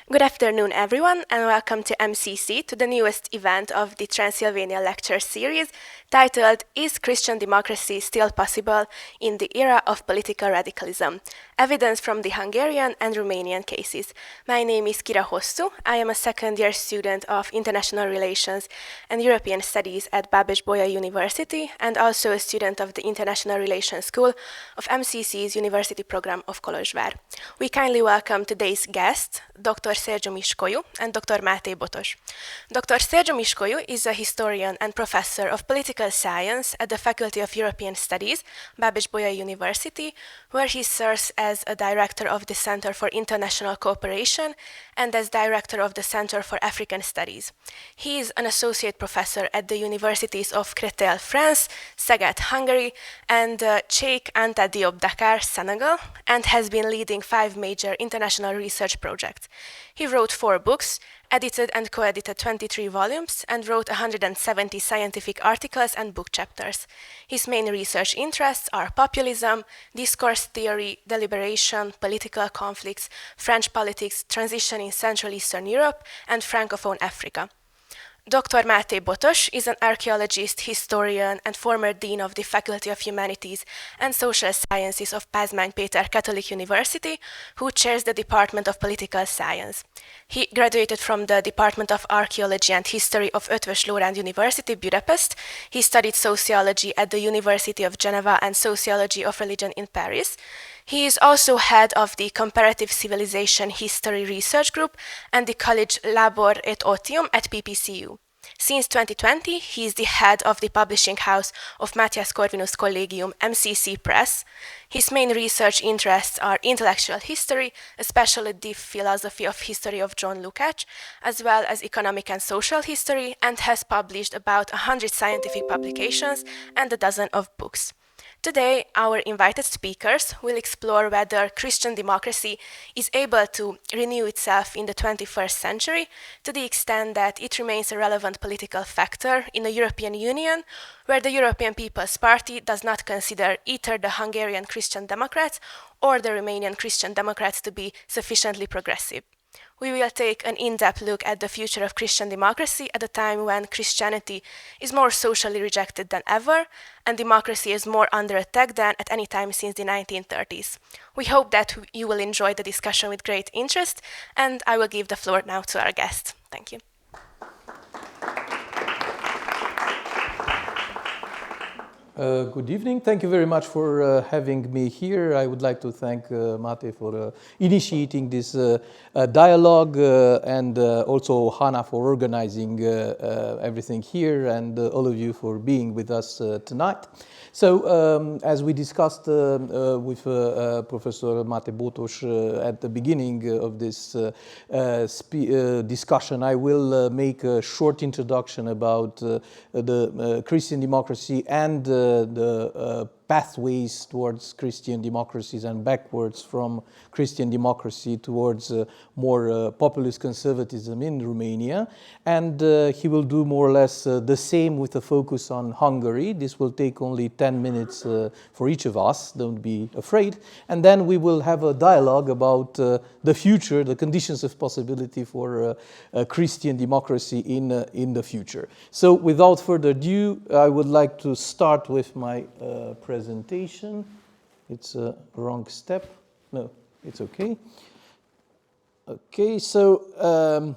Good afternoon, everyone, and welcome to MCC, to the newest event of the Transylvania Lectures series, titled Is Christian Democracy Still Possible in the Era of Political Radicalism? Evidence from the Hungarian and Romanian cases. My name is Kira Hosszú. I am a second-year student of International Relations and European Studies at Babeș-Bolyai University, and also a student of the International Relations School of MCC's University Program of Kolozsvár. We kindly welcome today's guests, Dr. Sergiu Mișcoiu and Dr. Máté Botos. Dr. Sergiu Mișcoiu is a historian and professor of political science at the Faculty of European Studies, Babeș-Bolyai University, where he serves as a director of the Center for International Cooperation and as director of the Center for African Studies. He is an associate professor at the universities of Créteil, France, Szeged, Hungary, and Cheikh Anta Diop, Dakar, Senegal, and has been leading 5 major international research projects. He wrote 4 books, edited and co-edited 23 volumes, and wrote 170 scientific articles and book chapters. His main research interests are populism, discourse theory, deliberation, political conflicts, French politics, transition in Central Eastern Europe, and Francophone Africa. Dr. Máté Botos is an archaeologist, historian, and former dean of the Faculty of Humanities and Social Sciences of Pázmány Péter Catholic University, who chairs the Department of Political Science. He graduated from the Department of Archaeology and History of Eötvös Loránd University, Budapest. He studied sociology at the University of Geneva and sociology of religion in Paris. He is also head of the Comparative Civilization History Research Group and the College Labor et Otium at PPCU. Since 2020, he is the head of the publishing house of Matthias Corvinus Collegium, MCC Press. His main research interests are intellectual history, especially the philosophy of history of John Lukács, as well as economic and social history, and has published about 100 scientific publications and a dozen of books. Today, our invited speakers will explore whether Christian democracy is able to renew itself in the 21st century to the extent that it remains a relevant political factor in the European Union, where the European People's Party does not consider either the Hungarian Christian Democrats or the Romanian Christian Democrats to be sufficiently progressive. We will take an in-depth look at the future of Christian democracy at a time when Christianity is more socially rejected than ever, and democracy is more under attack than at any time since the 1930s. We hope that you will enjoy the discussion with great interest, and I will give the floor now to our guest. Thank you. Good evening. Thank you very much for having me here. I would like to thank Máté for initiating this dialogue and also Hannah for organizing everything here, and all of you for being with us tonight. So, as we discussed with Professor Máté Botos at the beginning of this discussion, I will make a short introduction about the Christian democracy and the pathways towards Christian democracies and backwards from Christian democracy towards more populist conservatism in Romania. And he will do more or less the same with a focus on Hungary. This will take only 10 minutes for each of us, don't be afraid. And then we will have a dialogue about the future, the conditions of possibility for Christian democracy in the future. So without further ado, I would like to start with my presentation. It's a wrong step. No, it's okay. Okay, so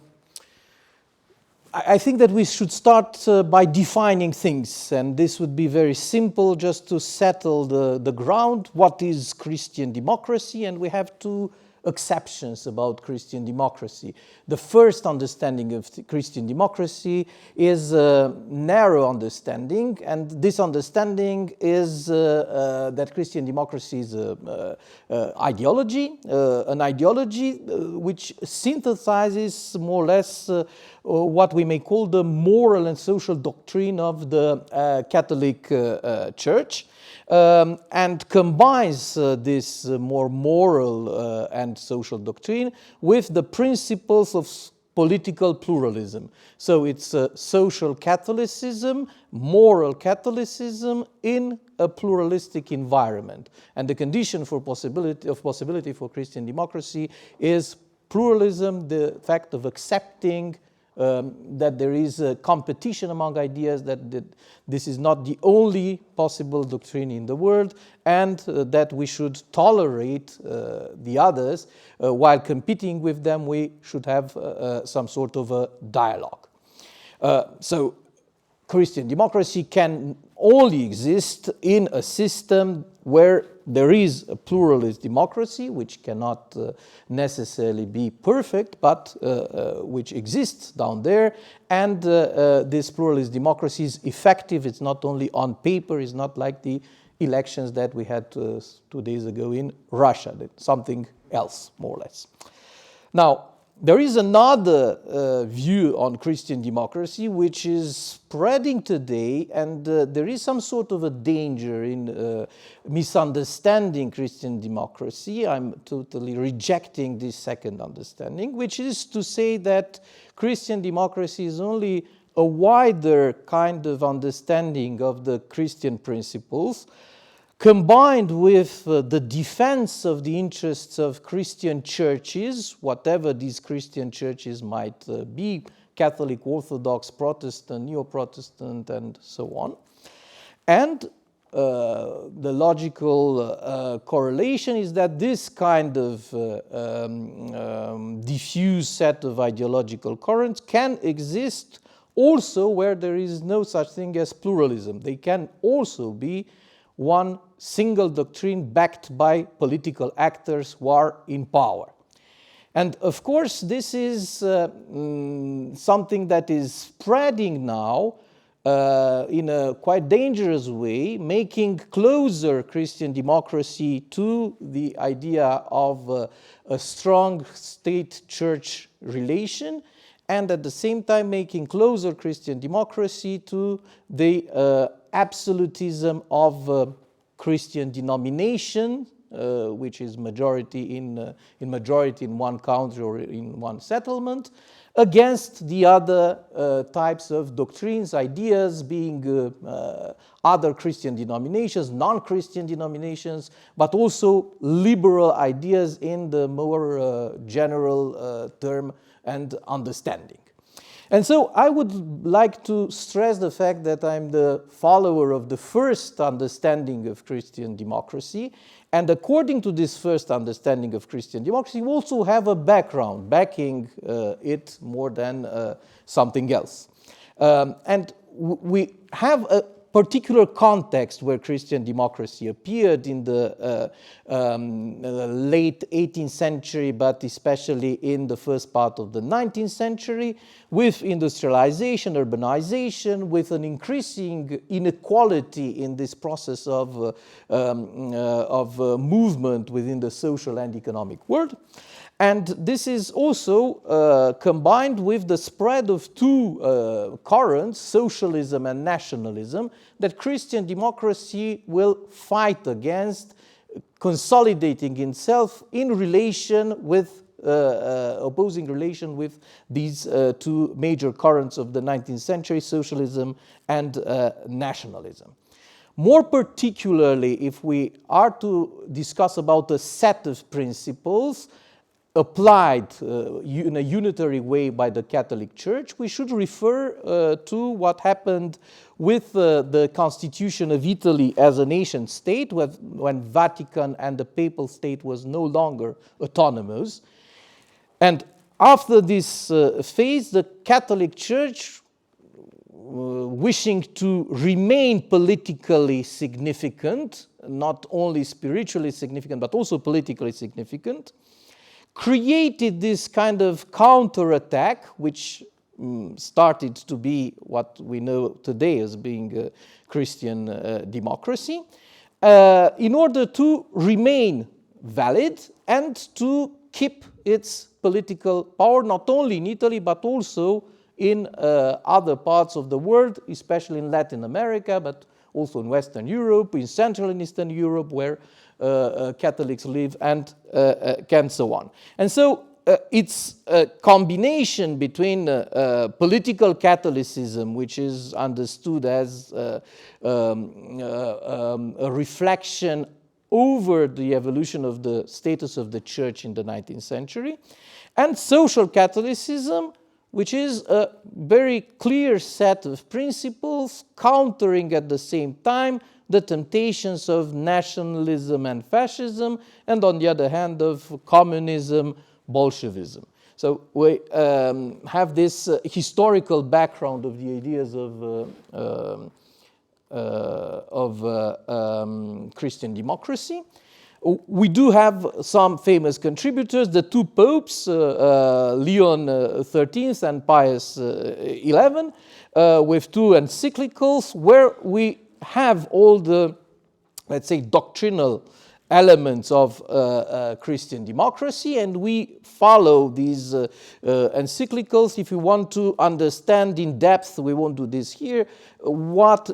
I think that we should start by defining things, and this would be very simple just to settle the ground. What is Christian democracy? And we have 2 exceptions about Christian democracy. The first understanding of Christian democracy is a narrow understanding, and this understanding is that Christian democracy is an ideology which synthesizes more or less what we may call the moral and social doctrine of the Catholic Church. And combines this more moral and social doctrine with the principles of political pluralism. So it's social Catholicism, moral Catholicism in a pluralistic environment. And the condition for possibility for Christian democracy is pluralism, the fact of accepting that there is a competition among ideas, that this is not the only possible doctrine in the world, and that we should tolerate the others. While competing with them, we should have some sort of a dialogue. So Christian democracy can only exist in a system where there is a pluralist democracy, which cannot necessarily be perfect, but which exists down there. And this pluralist democracy is effective. It's not only on paper. It's not like the elections that we had 2 days ago in Russia. That's something else, more or less. Now, there is another view on Christian democracy which is spreading today, and there is some sort of a danger in misunderstanding Christian democracy. I'm totally rejecting this second understanding, which is to say that Christian democracy is only a wider kind of understanding of the Christian principles, combined with the defense of the interests of Christian churches, whatever these Christian churches might be, Catholic, Orthodox, Protestant, Neo-Protestant, and so on. And the logical correlation is that this kind of diffuse set of ideological currents can exist also where there is no such thing as pluralism. They can also be one single doctrine backed by political actors who are in power. And of course, this is something that is spreading now in a quite dangerous way, making closer Christian democracy to the idea of a strong state-church relation, and at the same time making closer Christian democracy to the absolutism of Christian denomination, which is majority in one country or in one settlement, against the other types of doctrines, ideas, being other Christian denominations, non-Christian denominations, but also liberal ideas in the more general term and understanding. And so I would like to stress the fact that I'm the follower of the first understanding of Christian democracy. And according to this first understanding of Christian democracy, we also have a background backing it more than something else. And we have a particular context where Christian democracy appeared in the late 18th century, but especially in the first part of the 19th century, with industrialization, urbanization, with an increasing inequality in this process of movement within the social and economic world. And this is also combined with the spread of two currents, socialism and nationalism, that Christian democracy will fight against, consolidating itself in relation with, opposing relation with these two major currents of the 19th century, socialism and nationalism. More particularly, if we are to discuss about a set of principles applied in a unitary way by the Catholic Church, we should refer to what happened with the constitution of Italy as a nation state, when Vatican and the Papal State was no longer autonomous. And after this phase, the Catholic Church, wishing to remain politically significant, not only spiritually significant, but also politically significant, created this kind of counterattack, which started to be what we know today as being Christian democracy, in order to remain valid and to keep its political power, not only in Italy, but also in other parts of the world, especially in Latin America, but also in Western Europe, in Central and Eastern Europe, where Catholics live, and so on. And so it's a combination between political Catholicism, which is understood as a reflection over the evolution of the status of the church in the 19th century, and social Catholicism, which is a very clear set of principles countering at the same time the temptations of nationalism and fascism, and on the other hand of communism, Bolshevism. So we have this historical background of the ideas of Christian democracy. We do have some famous contributors, the two popes, Leon XIII and Pius XI, with two encyclicals where we have all the, let's say, doctrinal elements of Christian democracy, and we follow these encyclicals. If you want to understand in depth, we won't do this here, what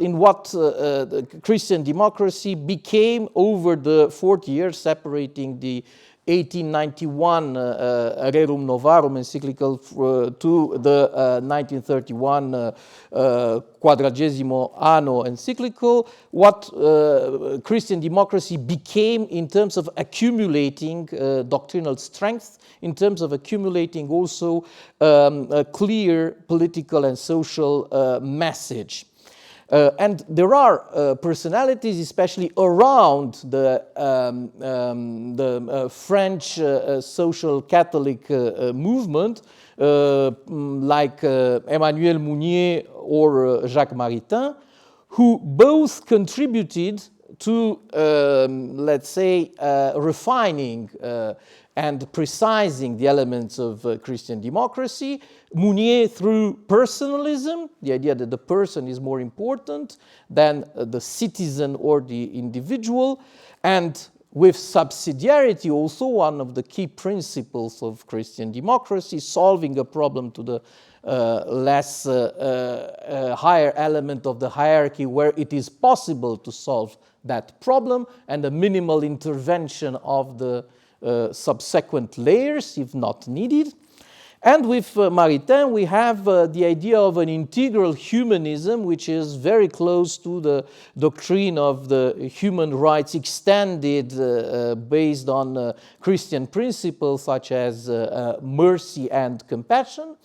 Christian democracy became over the 40 years separating the 1891 Rerum Novarum encyclical to the 1931 Quadragesimo Anno encyclical, what Christian democracy became in terms of accumulating doctrinal strength, in terms of accumulating also a clear political and social message. And there are personalities, especially around the French social Catholic movement, like Emmanuel Mounier or Jacques Maritain, who both contributed to, let's say, refining and precising the elements of Christian democracy. Mounier through personalism, the idea that the person is more important than the citizen or the individual, and with subsidiarity, also one of the key principles of Christian democracy, solving a problem to the less higher element of the hierarchy where it is possible to solve that problem, and a minimal intervention of the subsequent layers if not needed. And with Maritain, we have the idea of an integral humanism, which is very close to the doctrine of the human rights extended based on Christian principles such as mercy and compassion.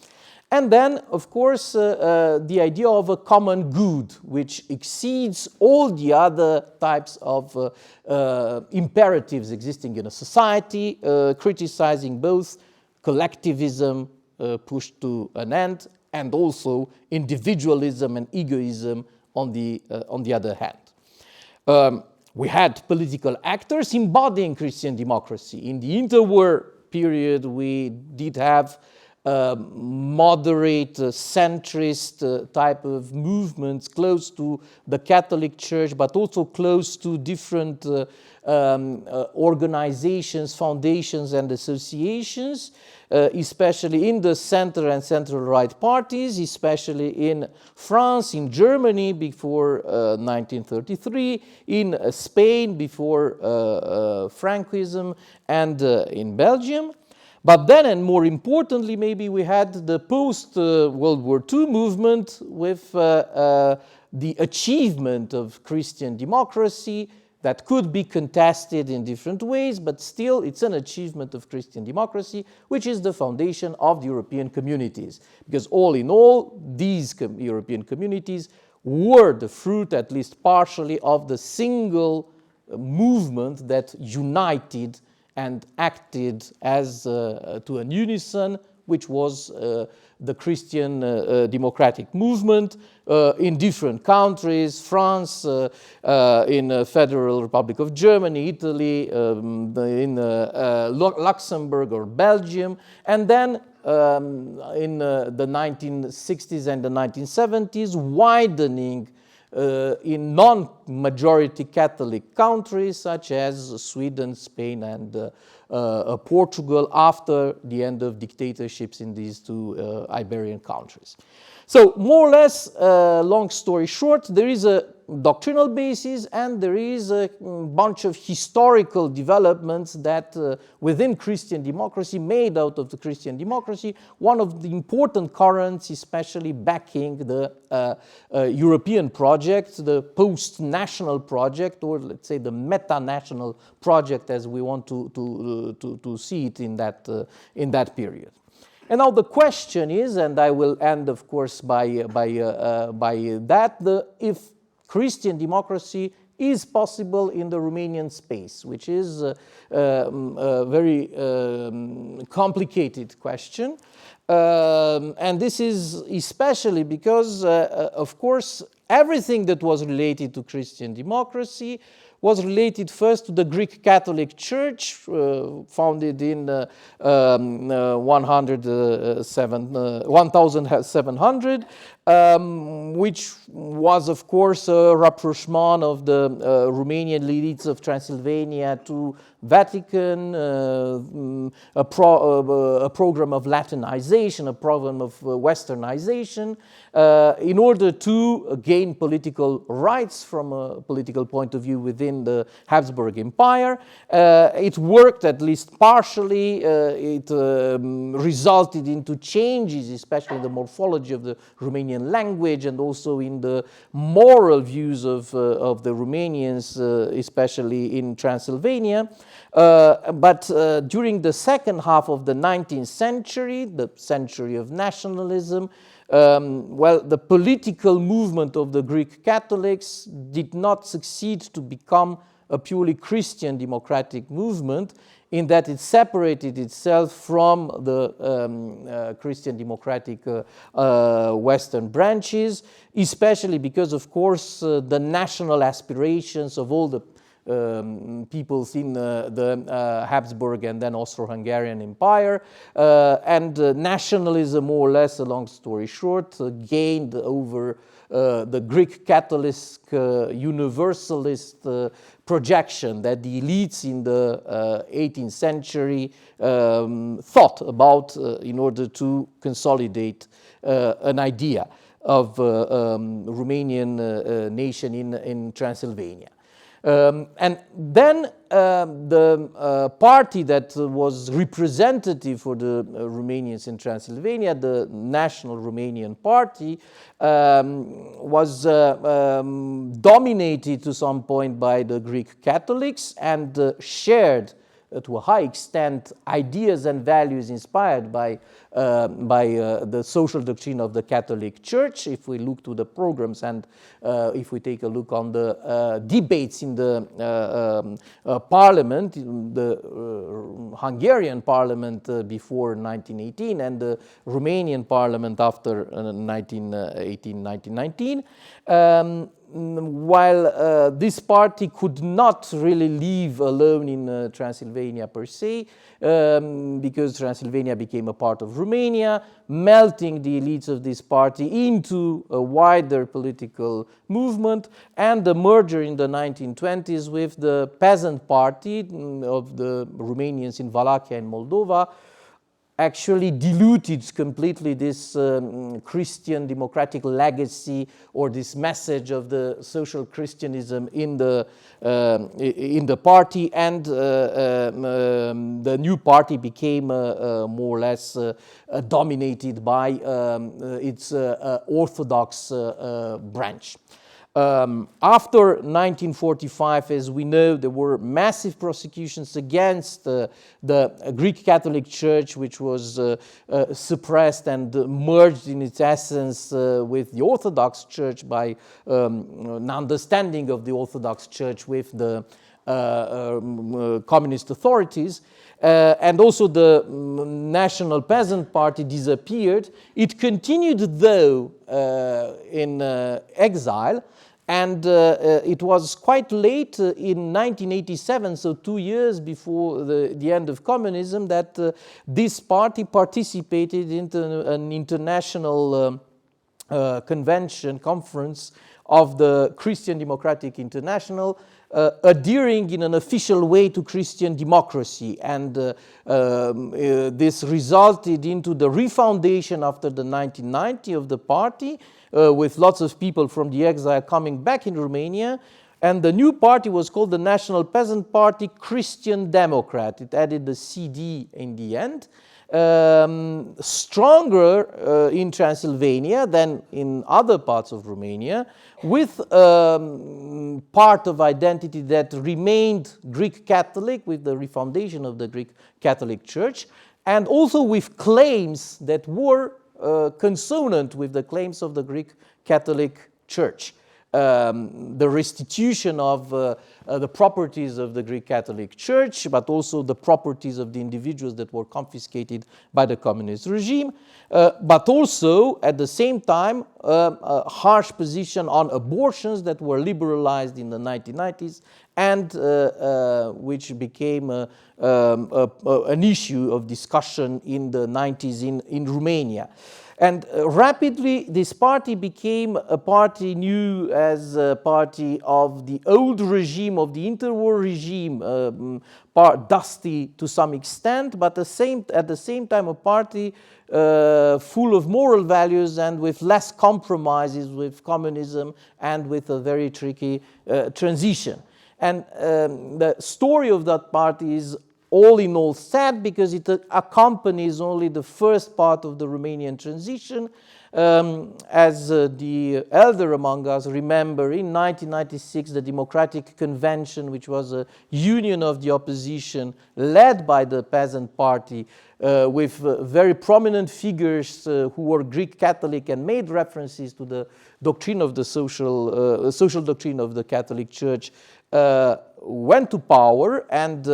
And then, of course, the idea of a common good, which exceeds all the other types of imperatives existing in a society, criticizing both collectivism pushed to an end and also individualism and egoism on the other hand. We had political actors embodying Christian democracy. In the interwar period, we did have moderate, centrist type of movements close to the Catholic Church, but also close to different organizations, foundations, and associations, especially in the center and central-right parties, especially in France, in Germany before 1933, in Spain before Francoism, and in Belgium. But then, and more importantly, maybe we had the post-World War II movement with the achievement of Christian democracy that could be contested in different ways, but still it's an achievement of Christian democracy, which is the foundation of the European communities. Because all in all, these European communities were the fruit, at least partially, of the single movement that united and acted as to an unison, which was the Christian democratic movement in different countries, France, in Federal Republic of Germany, Italy, in Luxembourg or Belgium, and then in the 1960s and the 1970s, widening in non-majority Catholic countries such as Sweden, Spain, and Portugal after the end of dictatorships in these two Iberian countries. So more or less, long story short, there is a doctrinal basis, and there is a bunch of historical developments that within Christian democracy, made out of the Christian democracy, one of the important currents, especially backing the European project, the post-national project, or let's say the meta-national project, as we want to see it in that period. And now the question is, and I will end, of course, by that, if Christian democracy is possible in the Romanian space, which is a very complicated question. And this is especially because, of course, everything that was related to Christian democracy was related first to the Greek Catholic Church, founded in 1700, which was, of course, a rapprochement of the Romanian elites of Transylvania to Vatican, a program of Latinization, a program of Westernization, in order to gain political rights from a political point of view within the Habsburg Empire. It worked at least partially. It resulted into changes, especially in the morphology of the Romanian language and also in the moral views of the Romanians, especially in Transylvania. But during the second half of the 19th century, the century of nationalism, the political movement of the Greek Catholics did not succeed to become a purely Christian democratic movement, in that it separated itself from the Christian democratic Western branches, especially because, of course, the national aspirations of all the peoples in the Habsburg and then Austro-Hungarian Empire, and nationalism, more or less, a long story short, gained over the Greek Catholic universalist projection that the elites in the 18th century thought about in order to consolidate an idea of Romanian nation in Transylvania. And then the party that was representative for the Romanians in Transylvania, the National Romanian Party, was dominated to some point by the Greek Catholics and shared to a high extent ideas and values inspired by the social doctrine of the Catholic Church. If we look to the programs and if we take a look on the debates in the parliament, the Hungarian parliament before 1918 and the Romanian parliament after 1919, while this party could not really live alone in Transylvania per se, because Transylvania became a part of Romania, melting the elites of this party into a wider political movement, and the merger in the 1920s with the peasant party of the Romanians in Wallachia and Moldova actually diluted completely this Christian democratic legacy or this message of the social Christianism in the party, and the new party became more or less dominated by its Orthodox branch. After 1945, as we know, there were massive prosecutions against the Greek Catholic Church, which was suppressed and merged in its essence with the Orthodox Church by an understanding of the Orthodox Church with the communist authorities. And also the National Peasant Party disappeared. It continued, though, in exile, and it was quite late in 1987, so 2 years before the end of communism, that this party participated in an international conference of the Christian Democratic International, adhering in an official way to Christian democracy, and this resulted into the refoundation after the 1990 of the party, with lots of people from the exile coming back in Romania. And the new party was called the National Peasant Party Christian Democrat. It added the CD in the end. Stronger in Transylvania than in other parts of Romania, with part of identity that remained Greek Catholic with the refoundation of the Greek Catholic Church, and also with claims that were consonant with the claims of the Greek Catholic Church. The restitution of the properties of the Greek Catholic Church, but also the properties of the individuals that were confiscated by the communist regime, but also at the same time a harsh position on abortions that were liberalized in the 1990s and which became an issue of discussion in the 90s in Romania. And rapidly, this party became a party new as a party of the old regime, of the interwar regime, dusty to some extent, but at the same time a party full of moral values and with less compromises with communism and with a very tricky transition. And the story of that party is all in all sad, because it accompanies only the first part of the Romanian transition. As the elder among us remember, in 1996, the Democratic Convention, which was a union of the opposition led by the Peasant Party, with very prominent figures who were Greek Catholic and made references to the doctrine of the social doctrine of the Catholic Church, went to power, and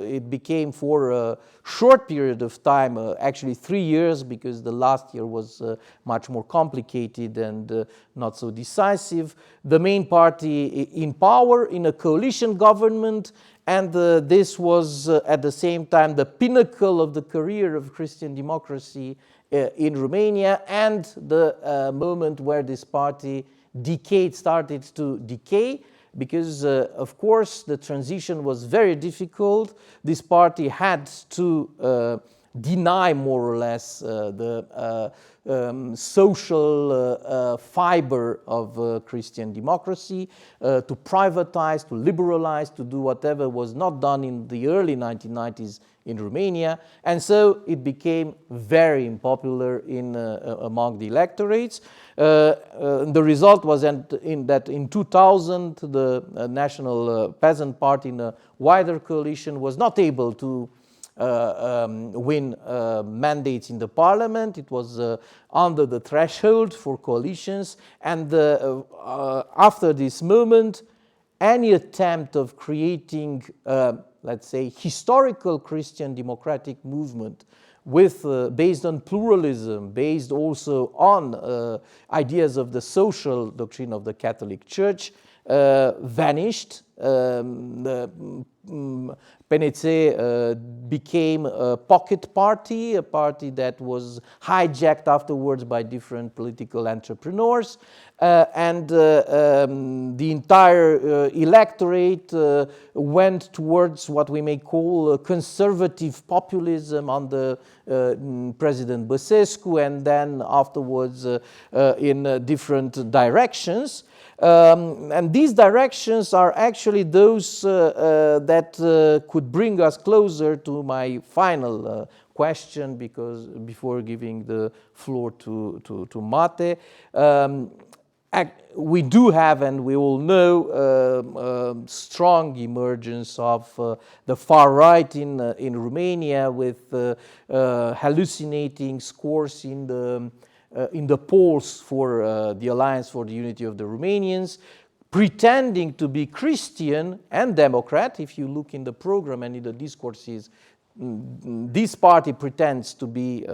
it became for a short period of time, actually 3 years, because the last year was much more complicated and not so decisive, the main party in power in a coalition government. And this was at the same time the pinnacle of the career of Christian democracy in Romania, and the moment where this party started to decay. Because, of course, the transition was very difficult. This party had to deny, more or less, the social fiber of Christian democracy, to privatize, to liberalize, to do whatever was not done in the early 1990s in Romania. And so it became very unpopular among the electorates. The result was that in 2000, the National Peasant Party in a wider coalition was not able to win mandates in the parliament. It was under the threshold for coalitions. And after this moment, any attempt of creating, let's say, historical Christian democratic movement based on pluralism, based also on ideas of the social doctrine of the Catholic Church, vanished. PNC became a pocket party, a party that was hijacked afterwards by different political entrepreneurs, and the entire electorate went towards what we may call conservative populism under President Băsescu, and then afterwards in different directions. And these directions are actually those that could bring us closer to my final question, because before giving the floor to Máté, we do have, and we all know, strong emergence of the far right in Romania, with hallucinating scores in the polls for the Alliance for the Unity of the Romanians, pretending to be Christian and Democrat. If you look in the program and in the discourses, this party pretends to be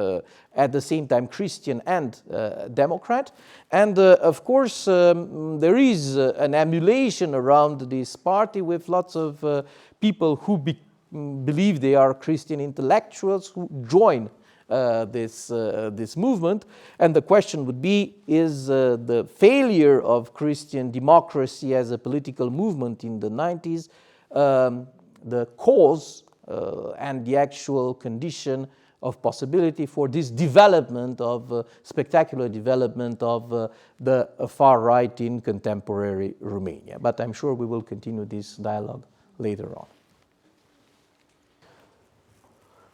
at the same time Christian and Democrat. And of course, there is an emulation around this party, with lots of people who believe they are Christian intellectuals who join this movement. And the question would be, is the failure of Christian democracy as a political movement in the 90s the cause and the actual condition of possibility for this development of spectacular development of the far right in contemporary Romania? But I'm sure we will continue this dialogue later on.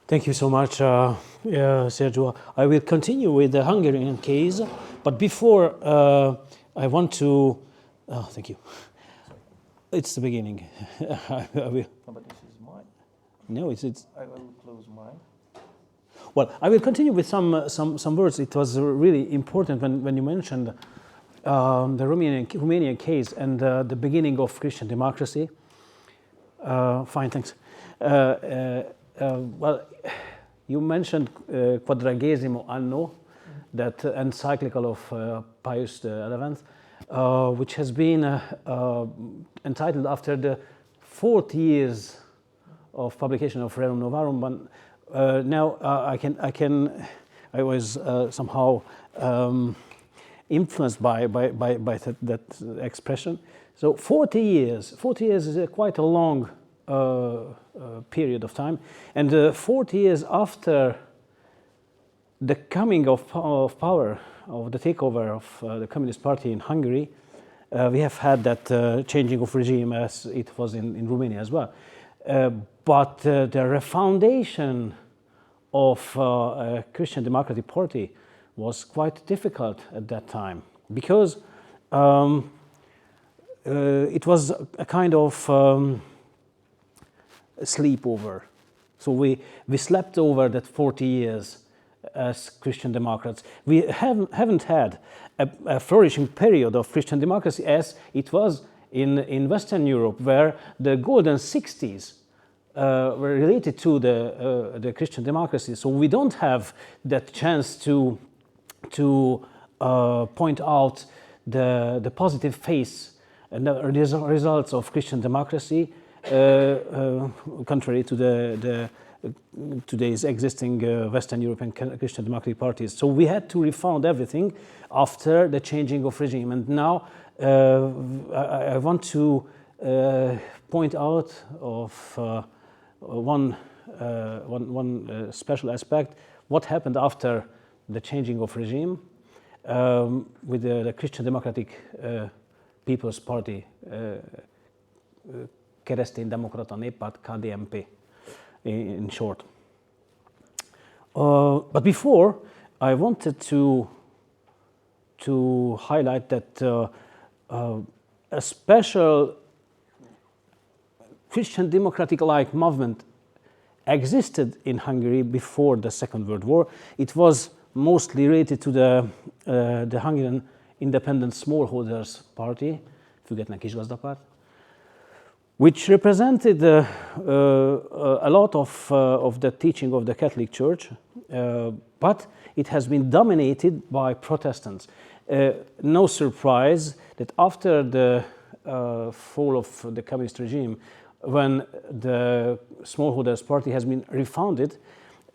Thank you so much, Sergiu. I will continue with the Hungarian case, but before I want to... Oh, thank you. It's the beginning. I will. No, but this is mine. No, it's. I will close mine. Well, I will continue with some words. It was really important when you mentioned the Romanian case and the beginning of Christian democracy. Fine, thanks. Well, you mentioned Quadragesimo Anno, that encyclical of Pius XI, which has been entitled after the 40 years of publication of Rerum Novarum. But now I was somehow influenced by that expression. So 40 years is quite a long period of time, and 40 years after the coming of power, of the takeover of the Communist Party in Hungary, we have had that changing of regime as it was in Romania as well. But the refoundation of a Christian Democratic Party was quite difficult at that time, because it was a kind of sleepover. So we slept over that 40 years as Christian Democrats. We haven't had a flourishing period of Christian democracy as it was in Western Europe, where the golden 60s were related to the Christian democracy. So we don't have that chance to point out the positive face and the results of Christian democracy, contrary to the today's existing Western European Christian democratic parties. So we had to refound everything after the changing of regime. And now I want to point out of one special aspect, what happened after the changing of regime with the Christian Democratic People's Party, Keresztény Demokrata Néppárt, KDNP in short. But before, I wanted to highlight that a special Christian democratic-like movement existed in Hungary before the Second World War. It was mostly related to the Hungarian Independent Smallholders Party, Független Kisgazdapárt, which represented a lot of the teaching of the Catholic Church, but it has been dominated by Protestants. No surprise that after the fall of the communist regime, when the Smallholders Party has been refounded,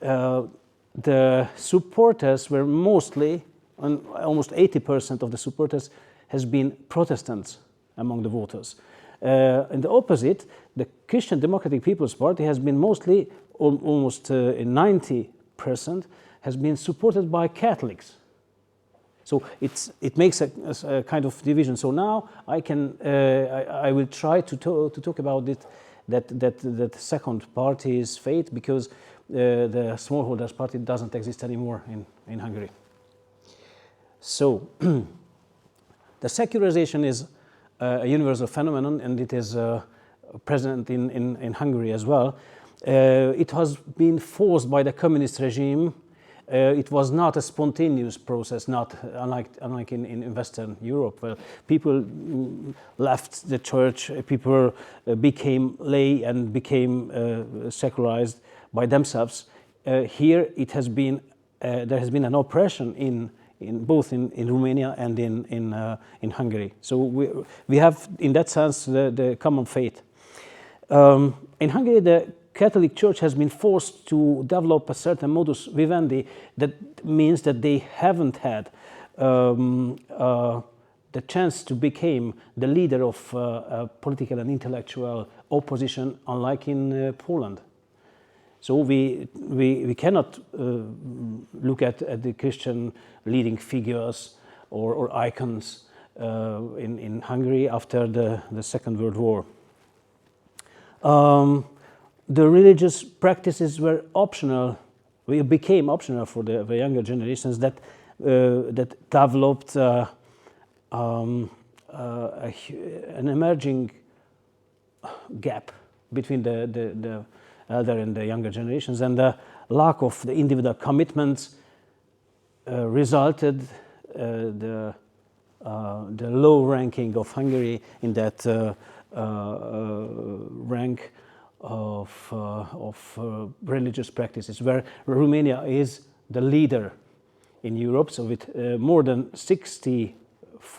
the supporters were mostly, almost 80% of the supporters has been Protestants among the voters. And the opposite, the Christian Democratic People's Party has been mostly, almost 90%, has been supported by Catholics. So it makes a kind of division. So now I will try to talk about it, that second party's fate, because the Smallholders Party doesn't exist anymore in Hungary. So the secularization is a universal phenomenon, and it is present in Hungary as well. It has been forced by the communist regime. It was not a spontaneous process, not unlike in Western Europe, where people left the church, people became lay and became secularized by themselves. Here it has been there has been an oppression in both in Romania and in Hungary. So we have, in that sense, the common fate. In Hungary, the Catholic Church has been forced to develop a certain modus vivendi that means that they haven't had the chance to become the leader of a political and intellectual opposition, unlike in Poland. So we cannot look at the Christian leading figures or icons in Hungary after the Second World War. The religious practices were optional. We became optional for the younger generations that developed an emerging gap between the elder and the younger generations, and the lack of the individual commitments resulted the low ranking of Hungary in that rank of religious practices, where Romania is the leader in Europe. So with more than 60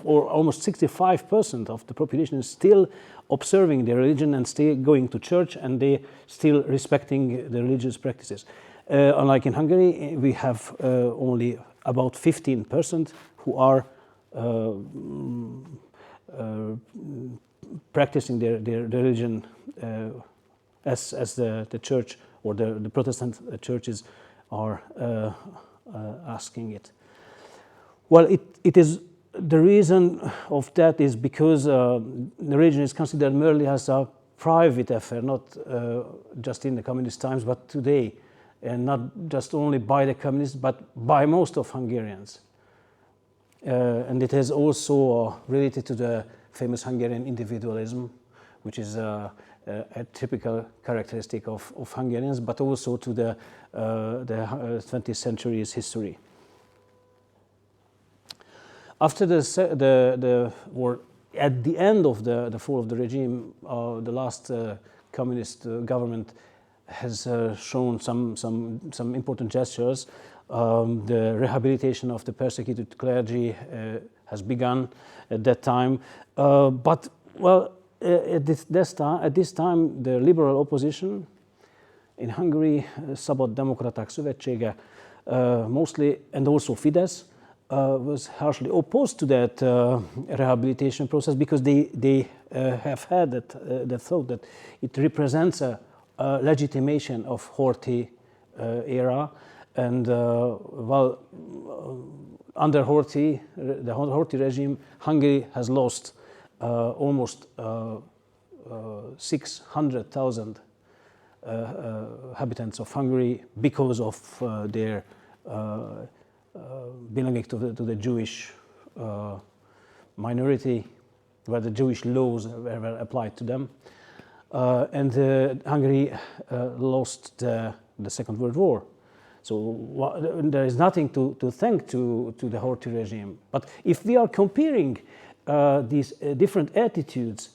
or almost 65% of the population is still observing their religion and still going to church, and they still respecting the religious practices. Unlike in Hungary, we have only about 15% who are practicing their religion as the church or the Protestant churches are asking it. Well, it is the reason of that is because the religion is considered merely as a private affair, not just in the communist times, but today, and not just only by the communists, but by most of Hungarians. And it is also related to the famous Hungarian individualism, which is a typical characteristic of Hungarians, but also to the 20th century's history. After or at the end of the fall of the regime, the last communist government has shown some important gestures. The rehabilitation of the persecuted clergy has begun at that time, but well, at this time, the liberal opposition in Hungary, Szabad Demokraták Szövetsége, mostly, and also Fidesz, was harshly opposed to that rehabilitation process because they have had that thought that it represents a legitimation of Horthy era, and while under Horthy, the Horthy regime, Hungary has lost almost 600,000 inhabitants of Hungary because of their belonging to the Jewish minority, where the Jewish laws were applied to them. And Hungary lost the Second World War. So there is nothing to thank to the Horthy regime. But if we are comparing these different attitudes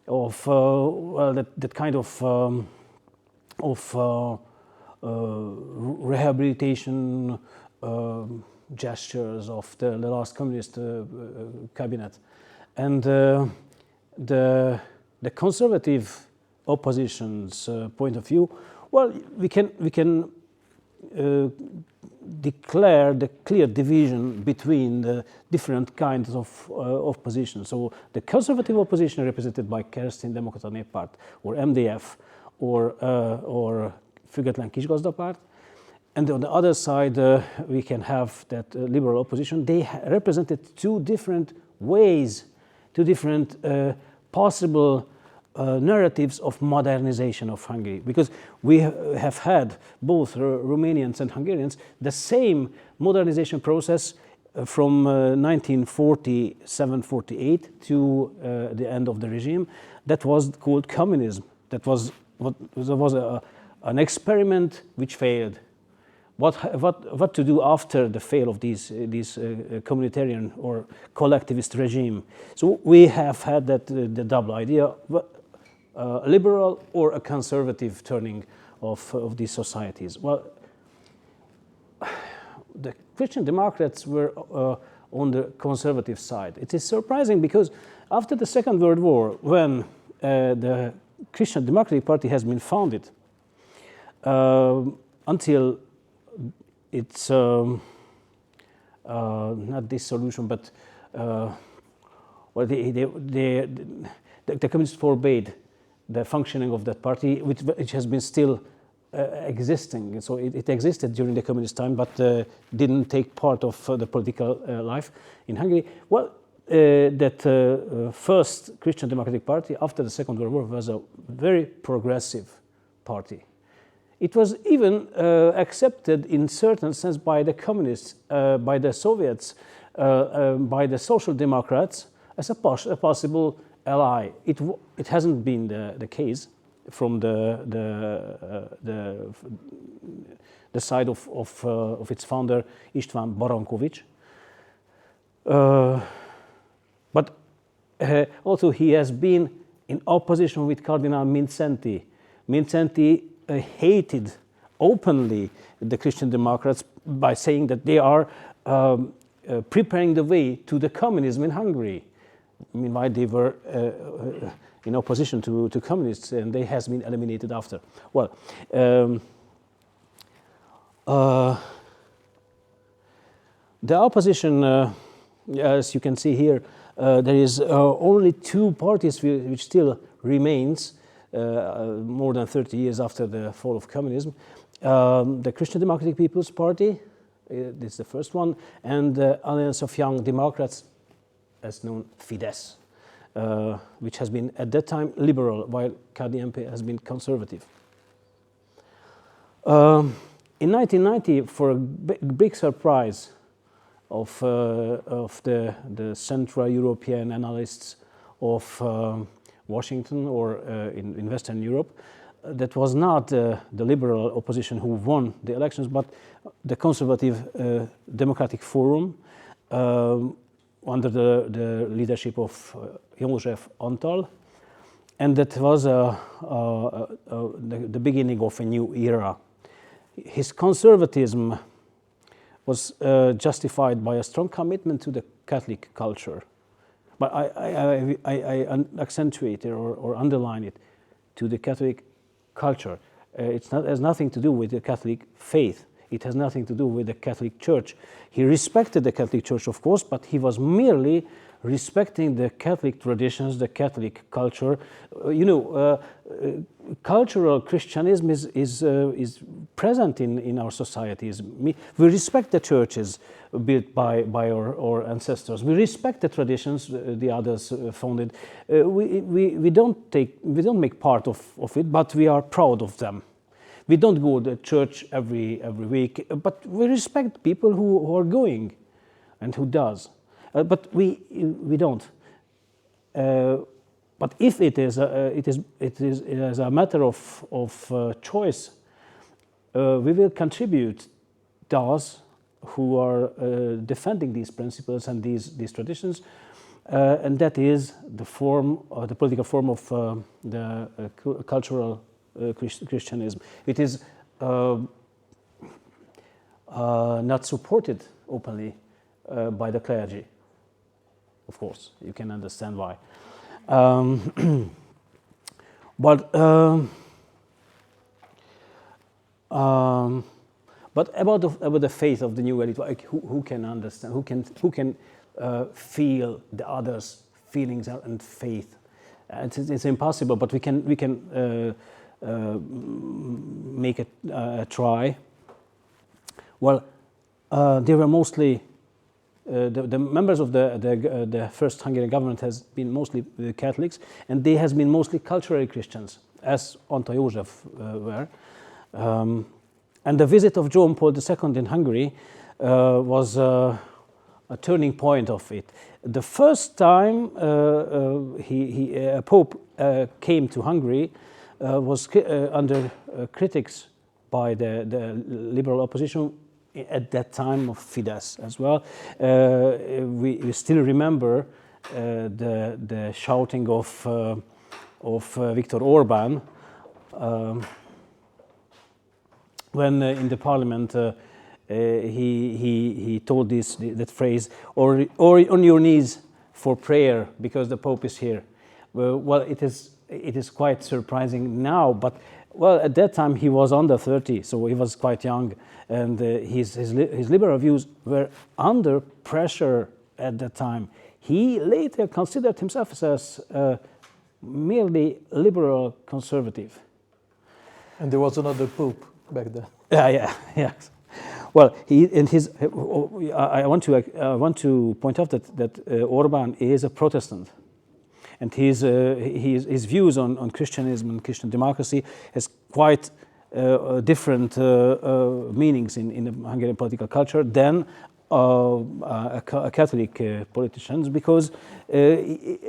of that kind of rehabilitation gestures of the last communist cabinet, and the conservative opposition's point of view, well, we can declare the clear division between the different kinds of positions. So the conservative opposition represented by Keresztény Demokrata Néppárt or MDF or Független Kisgazdapárt, and on the other side we can have that liberal opposition. They represented two different ways, two different possible narratives of modernization of Hungary, because we have had, both Romanians and Hungarians, the same modernization process from 1947-48 to the end of the regime. That was called communism. That was an experiment which failed. What to do after the fail of these communitarian or collectivist regime? So we have had the double idea. A liberal or a conservative turning of these societies. Well, the Christian Democrats were on the conservative side. It is surprising because after the Second World War, when the Christian Democratic Party has been founded, until its not dissolution, but well, the communists forbade the functioning of that party, which has been still existing. So it existed during the communist time, but didn't take part of the political life in Hungary. Well, that first Christian Democratic Party after the Second World War was a very progressive party. It was even accepted in certain sense by the communists, by the Soviets, by the Social Democrats as a possible ally. It hasn't been the case from the side of its founder István Barankovics. But also he has been in opposition with Cardinal Mindszenty. Mindszenty hated openly the Christian Democrats by saying that they are preparing the way to the communism in Hungary. Meanwhile, they were in opposition to communists, and they has been eliminated after. Well, the opposition, as you can see here, there is only two parties which still remains more than 30 years after the fall of communism. The Christian Democratic People's Party, this is the first one, and the Alliance of Young Democrats, as known Fidesz, which has been at that time liberal, while KDNP has been conservative. In 1990, for a big surprise of the Central European analysts of Washington or in Western Europe, that was not the liberal opposition who won the elections, but the conservative Democratic Forum under the leadership of József Antal, and that was the beginning of a new era. His conservatism was justified by a strong commitment to the Catholic culture. But I accentuate it or underline it, to the Catholic culture. It has nothing to do with the Catholic faith. It has nothing to do with the Catholic Church. He respected the Catholic Church, of course, but he was merely respecting the Catholic traditions, the Catholic culture. Cultural Christianism is present in our societies. We respect the churches built by our ancestors. We respect the traditions the others founded. We don't make part of it, but we are proud of them. We don't go to church every week, but we respect people who are going and who does. But we don't. But if it is a matter of choice, we will contribute those who are defending these principles and these traditions, and that is the political form of the cultural Christianism. It is not supported openly by the clergy. Of course, you can understand why. But about the faith of the new elite, like who can understand? Who can feel the others' feelings and faith? It's impossible, but we can make a try. Well, they were mostly the members of the first Hungarian government has been mostly Catholics, and they has been mostly culturally Christians, as Antal József were. And the visit of John Paul II in Hungary was a turning point of it. The first time a Pope came to Hungary was under critics by the liberal opposition at that time of Fidesz as well. We still remember the shouting of Viktor Orbán when in the parliament he told that phrase, or on your knees for prayer because the Pope is here. Well, it is quite surprising now, but well, at that time he was under 30, so he was quite young, and his liberal views were under pressure at that time. He later considered himself as merely liberal conservative. And there was another pope back then. Yeah. Well, I want to point out that Orbán is a Protestant, and his views on Christianism and Christian democracy has quite different meanings in the Hungarian political culture than Catholic politicians, because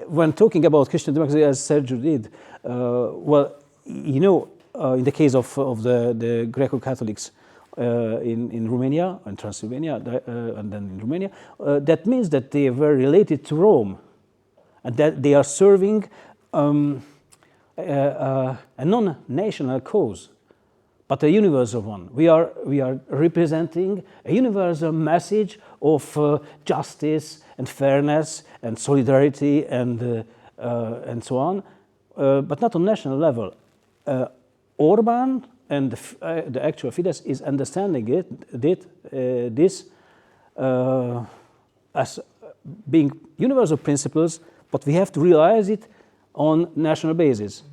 when talking about Christian democracy, as Sergiu did, well, you know, in the case of the Greco-Catholics in Romania and Transylvania, and then in Romania, that means that they were related to Rome, and that they are serving a non-national cause, but a universal one. We are representing a universal message of justice and fairness and solidarity and so on, but not on national level. Orbán and the actual Fidesz is understanding this as being universal principles, but we have to realize it on national basis.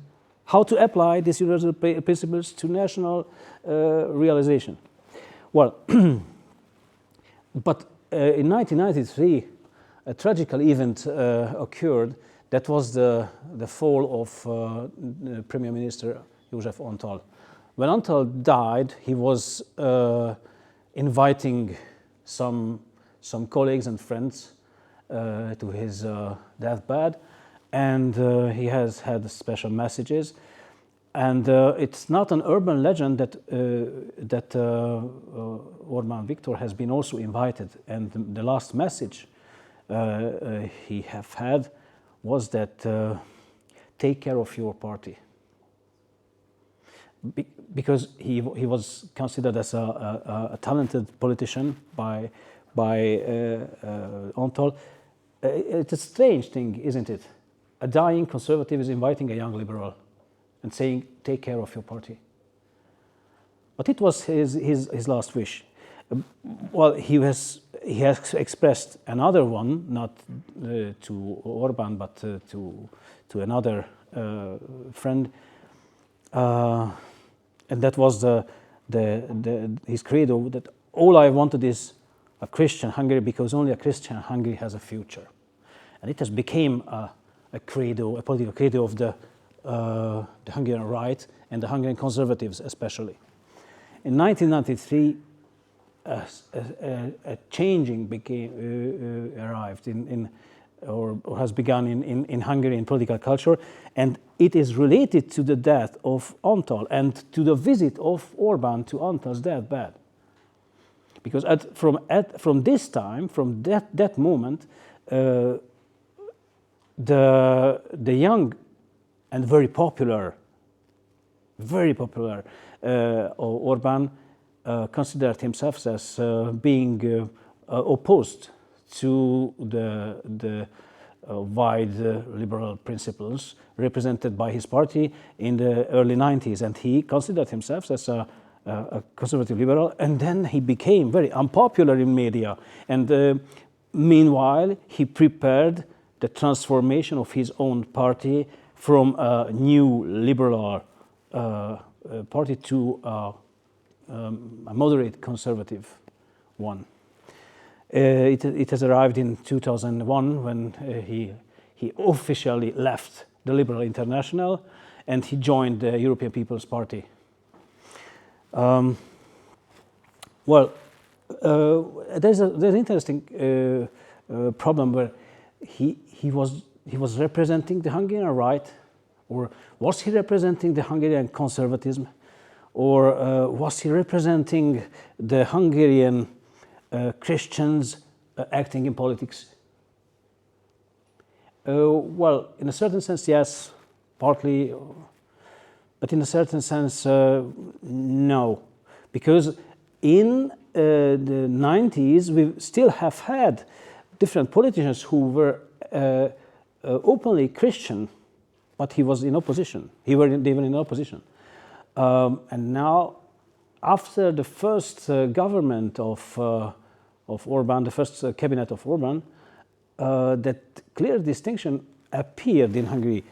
How to apply these universal principles to national realization? Well, but in 1993, a tragical event occurred. That was the fall of Premier Minister József Antal. When Antal died, he was inviting some colleagues and friends to his deathbed, and he has had special messages. And it's not an urban legend that Orbán Viktor has been also invited. And the last message he have had was that take care of your party. Because he was considered as a talented politician by Antal. It's a strange thing, isn't it? A dying conservative is inviting a young liberal and saying, take care of your party. But it was his last wish. Well, he has expressed another one, not to Orbán, but to another friend, and that was his credo, that all I wanted is a Christian Hungary, because only a Christian Hungary has a future. And it has become a credo, a political credo of the Hungarian right and the Hungarian conservatives especially. In 1993, a changing arrived or has begun in Hungarian political culture, and it is related to the death of Antal and to the visit of Orbán to Antal's deathbed. Because from this time, from that moment, the young and very popular Orbán considered himself as being opposed to the wide liberal principles represented by his party in the early 90s, and he considered himself as a conservative liberal, and then he became very unpopular in media, and meanwhile he prepared the transformation of his own party from a new liberal party to a moderate conservative one. It has arrived in 2001 when he officially left the Liberal International and he joined the European People's Party. There's an interesting problem where he was representing the Hungarian right, or was he representing the Hungarian conservatism, or was he representing the Hungarian Christians acting in politics? Well, in a certain sense, yes, partly, but in a certain sense, no, because in the 90s we still have had different politicians who were openly Christian, but he was in opposition. They were in opposition. And now, after the first government of Orban, the first cabinet of Orban, that clear distinction appeared in Hungary.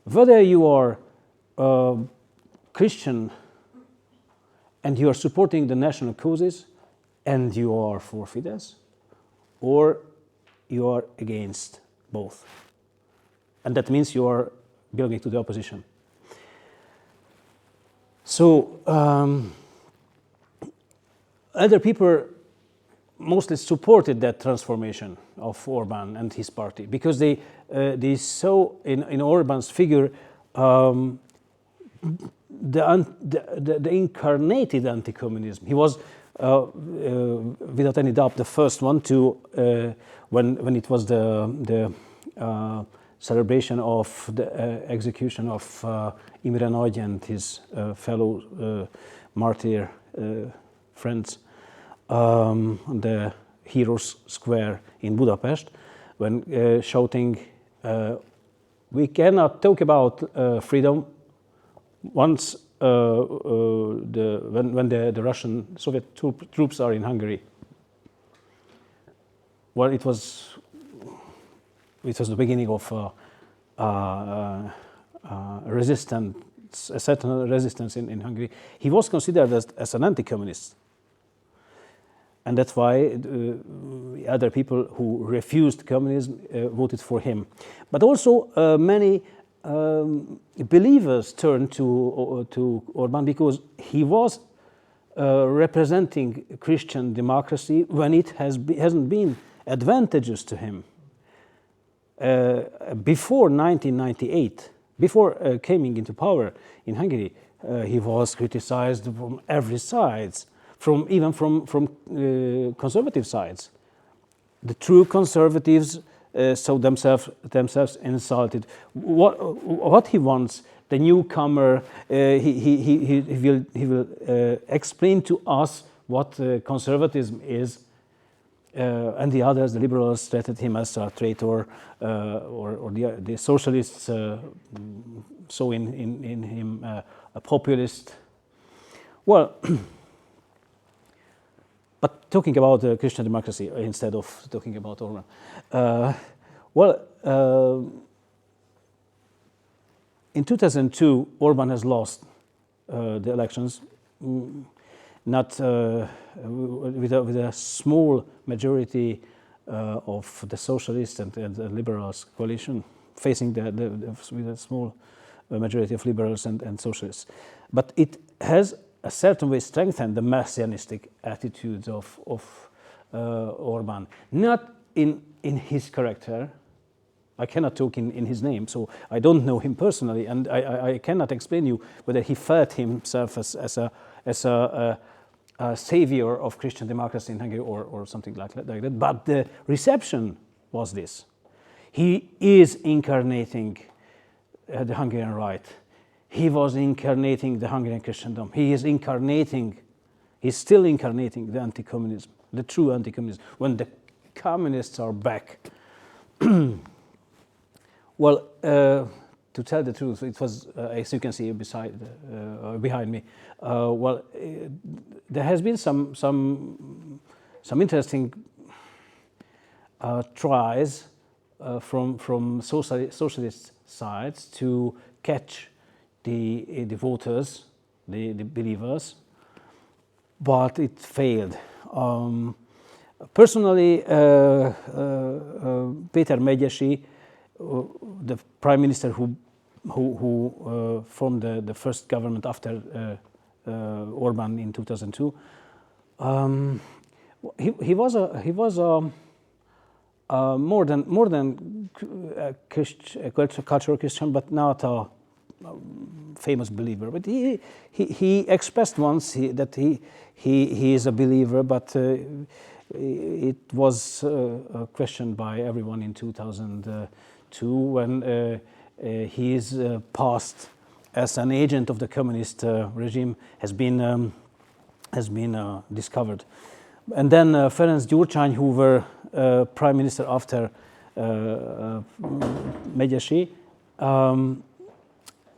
Whether you are Christian and you are supporting the national causes and you are for Fidesz, or you are against both. And that means you are belonging to the opposition. So other people mostly supported that transformation of Orban and his party because they saw in Orban's figure the incarnated anti-communism. He was, without any doubt, the first one to when it was the celebration of the execution of Imre Nagy and his fellow martyr friends on the Heroes Square in Budapest, when shouting, "We cannot talk about freedom once when the Russian Soviet troops are in Hungary." Well, it was the beginning of resistance, a certain resistance in Hungary. He was considered as an anti-communist. And that's why other people who refused communism voted for him. But also many believers turned to Orban because he was representing Christian democracy when it hasn't been advantageous to him. Before 1998, before coming into power in Hungary, he was criticized from every side. Even from conservative sides. The true conservatives saw themselves insulted. What he wants, the newcomer, he will explain to us what conservatism is, and the others, the liberals, treated him as a traitor, or the socialists saw in him a populist. Well. But talking about Christian democracy instead of talking about Orban. In 2002, Orban has lost the elections, not with a small majority of the socialists and the liberals coalition, facing with a small majority of liberals and socialists. But it has a certain way strengthened the messianistic attitudes of Orban. Not in his character. I cannot talk in his name, so I don't know him personally, and I cannot explain you whether he felt himself as a savior of Christian democracy in Hungary or something like that. But the reception was this. He is incarnating the Hungarian right. He was incarnating the Hungarian Christendom. He's still incarnating the anti-communism, the true anti-communism, when the communists are back. Well, to tell the truth, it was, as you can see behind me, there has been some interesting tries from socialist sides to catch the voters, the believers, but it failed. Personally, Péter Megyesi, the prime minister who formed the first government after Orban in 2002, he was more than a cultural Christian, but not a famous believer. But he expressed once that he is a believer, but it was questioned by everyone in 2002 when his past as an agent of the communist regime has been discovered. And then Ferenc Gyurcsány, who were prime minister after Megyesi,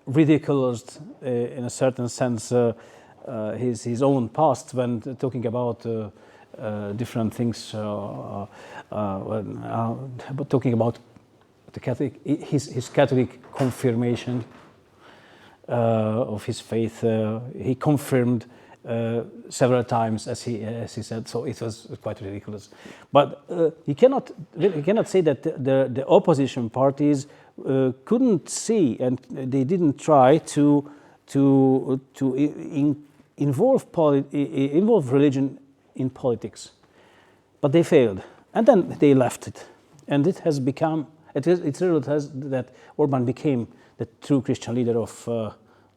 ridiculed, in a certain sense, his own past when talking about different things, talking about the Catholic, his Catholic confirmation of his faith. He confirmed several times, as he said. So it was quite ridiculous. But you cannot say that the opposition parties couldn't see, and they didn't try to involve religion in politics, but they failed, and then they left it, and it has become. It's really that Orbán became the true Christian leader of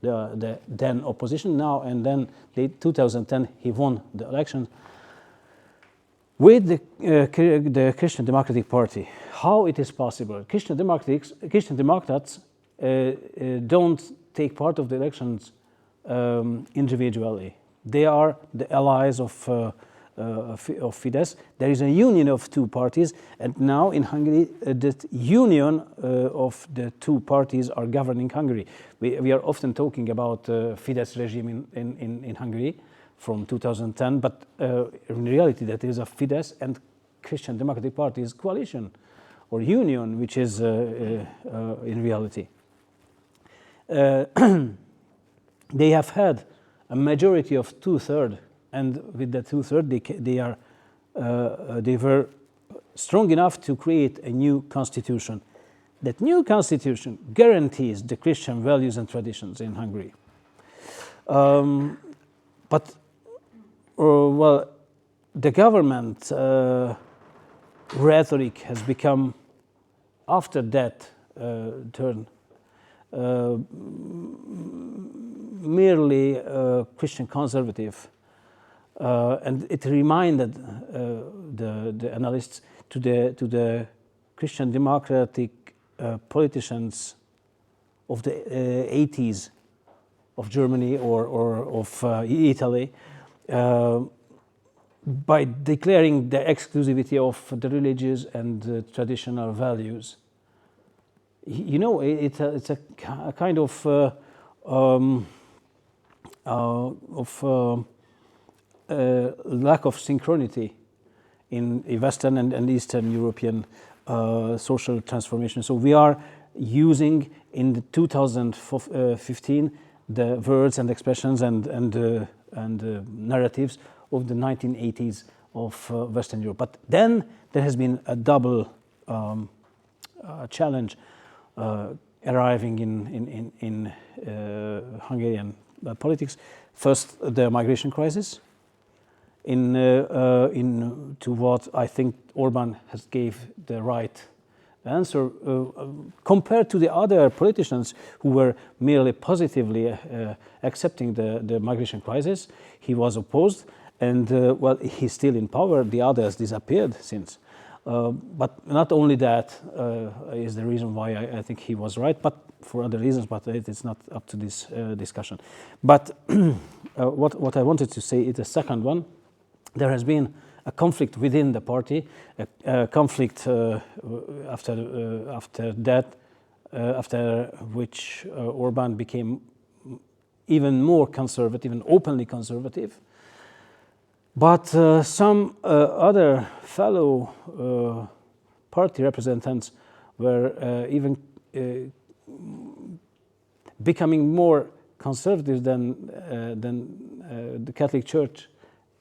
the then opposition now, and then in 2010 he won the election with the Christian Democratic Party. How it is possible? Christian Democrats don't take part of the elections individually. They are the allies of Fidesz. There is a union of two parties, and now in Hungary, that union of the two parties are governing Hungary. We are often talking about Fidesz regime in Hungary from 2010, but in reality, that is a Fidesz and Christian Democratic Party's coalition or union, which is in reality. They have had a majority of 2/3, and with that 2/3, they were strong enough to create a new constitution. That new constitution guarantees the Christian values and traditions in Hungary. But the government rhetoric has become, after that turn, merely Christian conservative, and it reminded the analysts to the Christian democratic politicians of the 80s of Germany or of Italy, by declaring the exclusivity of the religious and the traditional values. You know, it's a kind of lack of synchronity in Western and Eastern European social transformation. So we are using in the 2015 the words and expressions and narratives of the 1980s of Western Europe. But then there has been a double challenge arriving in Hungarian politics. First, the migration crisis, to what I think Orbán has gave the right answer compared to the other politicians who were merely positively accepting the migration crisis. He was opposed, and he's still in power. The others disappeared since. But not only that is the reason why I think he was right, but for other reasons, but it is not up to this discussion. But what I wanted to say is the second one. There has been a conflict within the party, a conflict after which Orbán became even more conservative and openly conservative. But some other fellow party representatives were even becoming more conservative than the Catholic Church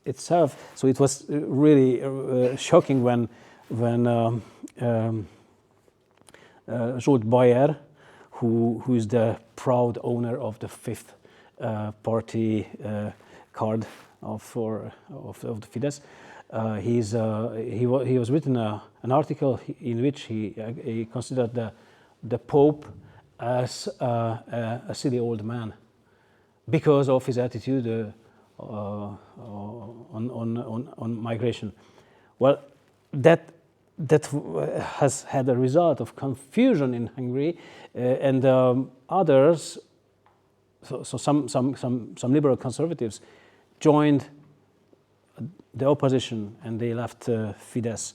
itself. So it was really shocking when Zsolt Bayer, who is the proud owner of the fifth party card of the Fidesz, he was written an article in which he considered the Pope as a silly old man because of his attitude on migration. Well, that has had a result of confusion in Hungary, and others. So some liberal conservatives joined the opposition, and they left Fidesz.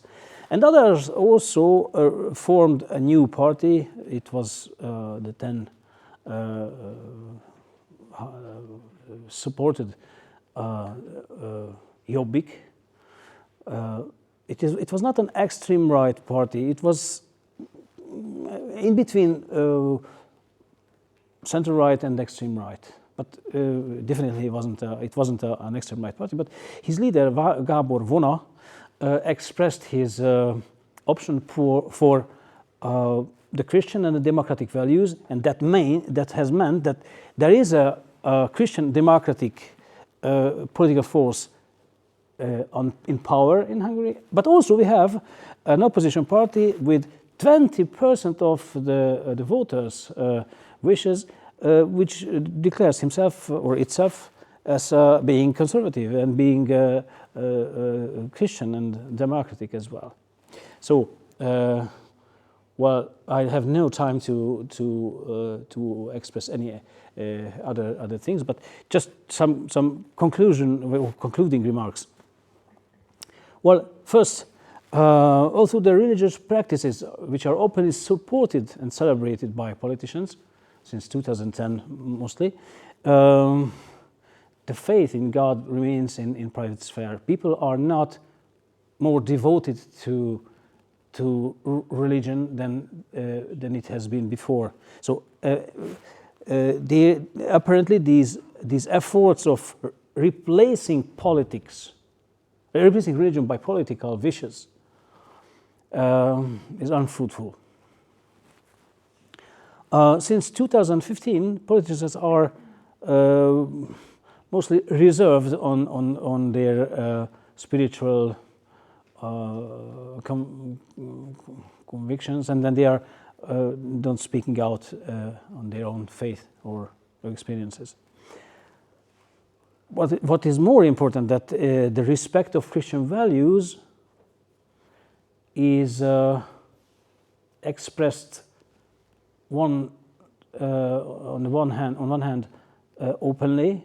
And others also formed a new party. It was the then supported Jobbik. It was not an extreme right party. It was in between center right and extreme right, but definitely it wasn't an extreme right party. But his leader Gábor Vona expressed his option for the Christian and the democratic values, and that has meant that there is a Christian democratic political force in power in Hungary, but also we have an opposition party with 20% of the voters' wishes, which declares himself or itself as being conservative and being Christian and democratic as well. So, well, I have no time to express any other things, but just some concluding remarks. Well, first, also the religious practices which are openly supported and celebrated by politicians since 2010 mostly, the faith in God remains in private sphere. People are not more devoted to religion than it has been before. So apparently these efforts of replacing religion by political wishes is unfruitful. Since 2015, politicians are mostly reserved on their spiritual convictions, and then they are not speaking out on their own faith or experiences. What is more important that the respect of Christian values is expressed on one hand openly,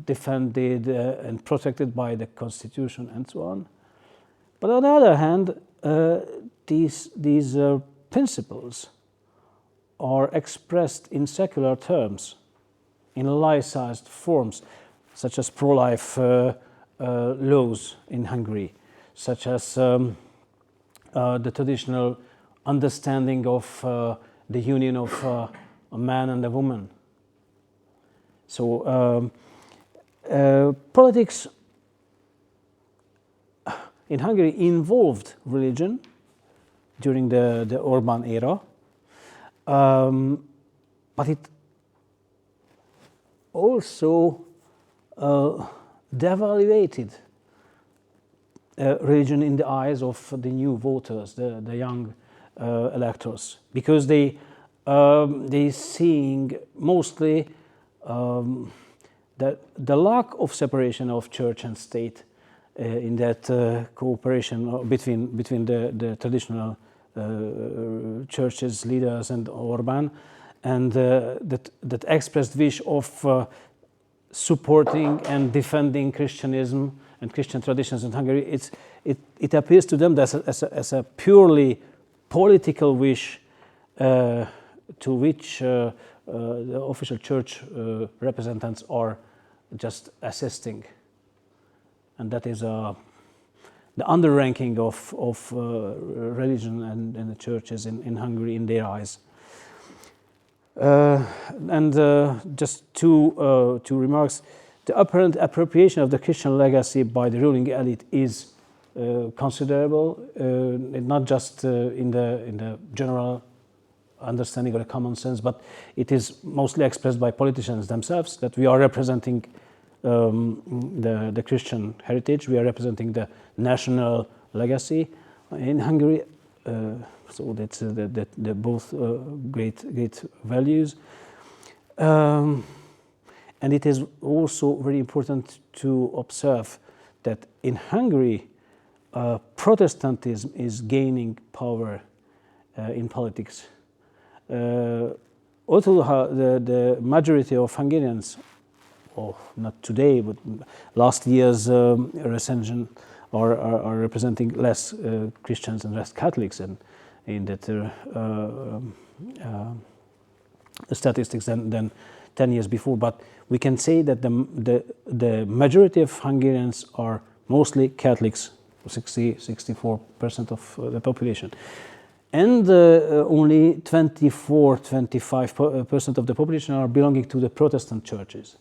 defended and protected by the Constitution and so on. But on the other hand, these principles are expressed in secular terms, in laicized forms, such as pro-life laws in Hungary, such as the traditional understanding of the union of a man and a woman. So politics in Hungary involved religion during the Orbán era, but it also devaluated religion in the eyes of the new voters, the young electors, because they seeing mostly the lack of separation of church and state in that cooperation between the traditional churches leaders and Orbán, and that expressed wish of supporting and defending Christianism and Christian traditions in Hungary. It appears to them as a purely political wish to which the official church representatives are just assisting, and that is the underranking of religion and the churches in Hungary in their eyes. Just two remarks. The apparent appropriation of the Christian legacy by the ruling elite is considerable, not just in the general understanding or the common sense, but it is mostly expressed by politicians themselves, that we are representing the Christian heritage, we are representing the national legacy in Hungary. So that's they're both great values, and it is also very important to observe that in Hungary, Protestantism is gaining power in politics. Although the majority of Hungarians, not today, but last year's recension are representing less Christians and less Catholics in that statistics than 10 years before, but we can say that the majority of Hungarians are mostly Catholics, 64% of the population. And only 24-25% of the population are belonging to the Protestant churches.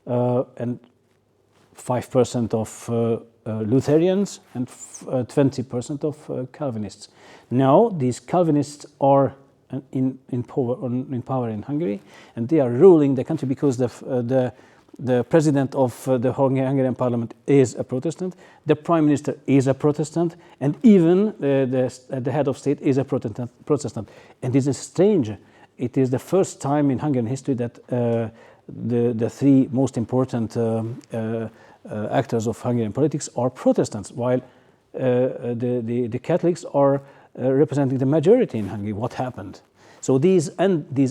And 5% of Lutherans and 20% of Calvinists. Now, these Calvinists are in power in Hungary, and they are ruling the country because the president of the Hungarian parliament is a Protestant, the prime minister is a Protestant, and even the head of state is a Protestant. And this is strange. It is the first time in Hungarian history that the three most important actors of Hungarian politics are Protestants, while the Catholics are representing the majority in Hungary. What happened? So this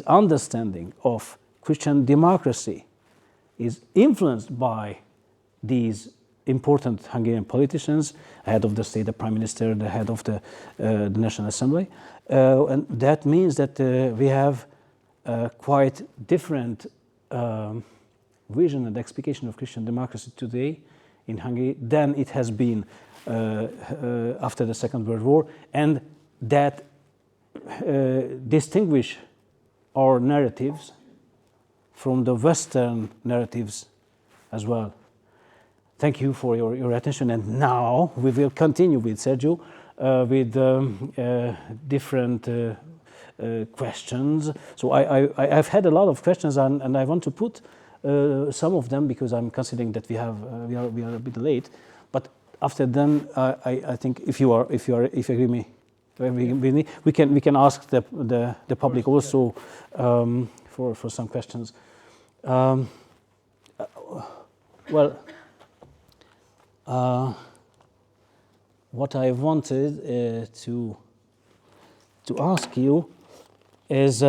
understanding of Christian democracy is influenced by these important Hungarian politicians, head of the state, the prime minister, the head of the National Assembly, and that means that we have quite different vision and explication of Christian democracy today in Hungary than it has been after the Second World War, and that distinguish our narratives from the Western narratives as well. Thank you for your attention, and now we will continue with Sergiu with different questions. So I've had a lot of questions, and I want to put some of them because I'm considering that we are a bit late. But after then, I think if you agree with me, we can ask the public also for some questions. What I wanted to ask you is